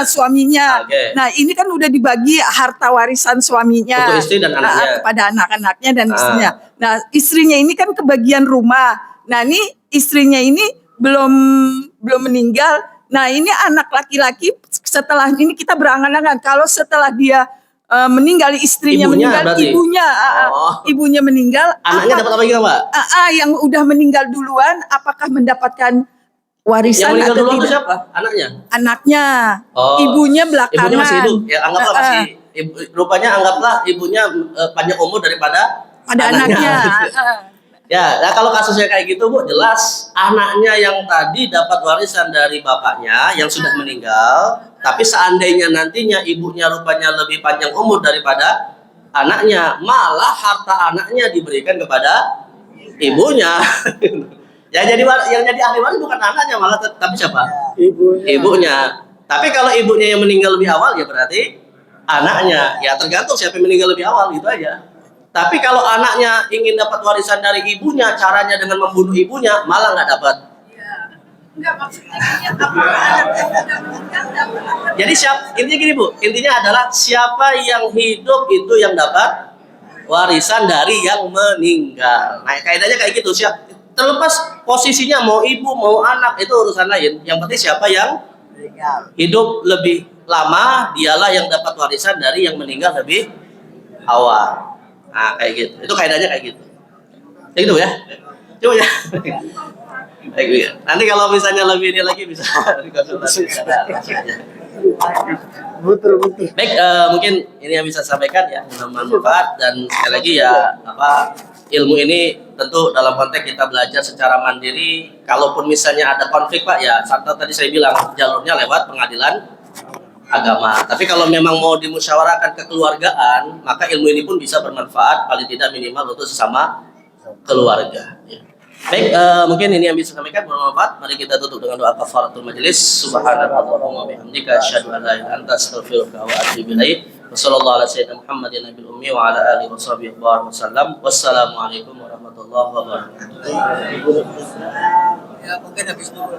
Suaminya. Nah, ini kan udah dibagi harta warisan suaminya. Untuk istri dan anaknya. Kepada anak-anaknya dan istrinya. Nah, istrinya ini kan kebagian rumah. Nah, ini istrinya ini belum meninggal. Nah, ini anak laki-laki setelah ini kita berangan-angan kalau setelah dia meninggal, istrinya meninggal, berarti? ibunya meninggal, anaknya dapat apa gitu Pak? Yang udah meninggal duluan apakah mendapatkan warisan meninggal atau duluan itu tidak. siapa? Anaknya? Anaknya, Oh, ibunya belakangan. Ibunya masih hidup. Ya anggaplah masih Eh, rupanya anggaplah ibunya panjang umur daripada pada anaknya. Ya, nah kalau kasusnya kayak gitu Bu, jelas anaknya yang tadi dapat warisan dari bapaknya yang sudah meninggal, tapi seandainya nantinya ibunya rupanya lebih panjang umur daripada anaknya, malah harta anaknya diberikan kepada ibunya. Yang jadi ahli waris bukan anaknya, malah tapi siapa? Ibunya. Tapi kalau ibunya yang meninggal lebih awal ya berarti anaknya. Ya tergantung siapa yang meninggal lebih awal gitu aja. Tapi kalau anaknya ingin dapat warisan dari ibunya, caranya dengan membunuh ibunya, malah nggak dapat. Enggak, maksudnya apakah anak yang sudah meninggal dapat? Jadi intinya gini Bu, intinya adalah siapa yang hidup itu yang dapat warisan dari yang meninggal. Nah kaidahnya kayak gitu. Terlepas posisinya mau ibu mau anak itu urusan lain. Yang penting siapa yang hidup lebih lama, dialah yang dapat warisan dari yang meninggal lebih awal. Nah kayak gitu. Itu kaidahnya kayak gitu. Kayak gitu ya. Coba ya. Baik, ya. Nanti kalau misalnya lebih ini lagi bisa dikonsultasi. Betul. Baik, mungkin ini yang bisa saya sampaikan ya, bermanfaat dan sekali lagi ya ilmu ini tentu dalam konteks kita belajar secara mandiri. Kalaupun misalnya ada konflik Pak ya, tadi saya bilang jalurnya lewat pengadilan agama. Tapi kalau memang mau dimusyawarahkan kekeluargaan, maka ilmu ini pun bisa bermanfaat paling tidak minimal untuk sesama keluarga. Ya. Baik, mungkin ini yang bisa sampaikan bermanfaat. Mari kita tutup dengan doa kafaratul majelis. Subhanallahumma wa bihamdika asyhadu an la ilaha illa anta astaghfiruka wa atubu ilaik. Wassallallahu ala sayyidina Muhammadin nabiyil ummi wa ala alihi washabihi wasallam. Wassalamualaikum warahmatullahi wabarakatuh. Ya, mungkin habis dulu.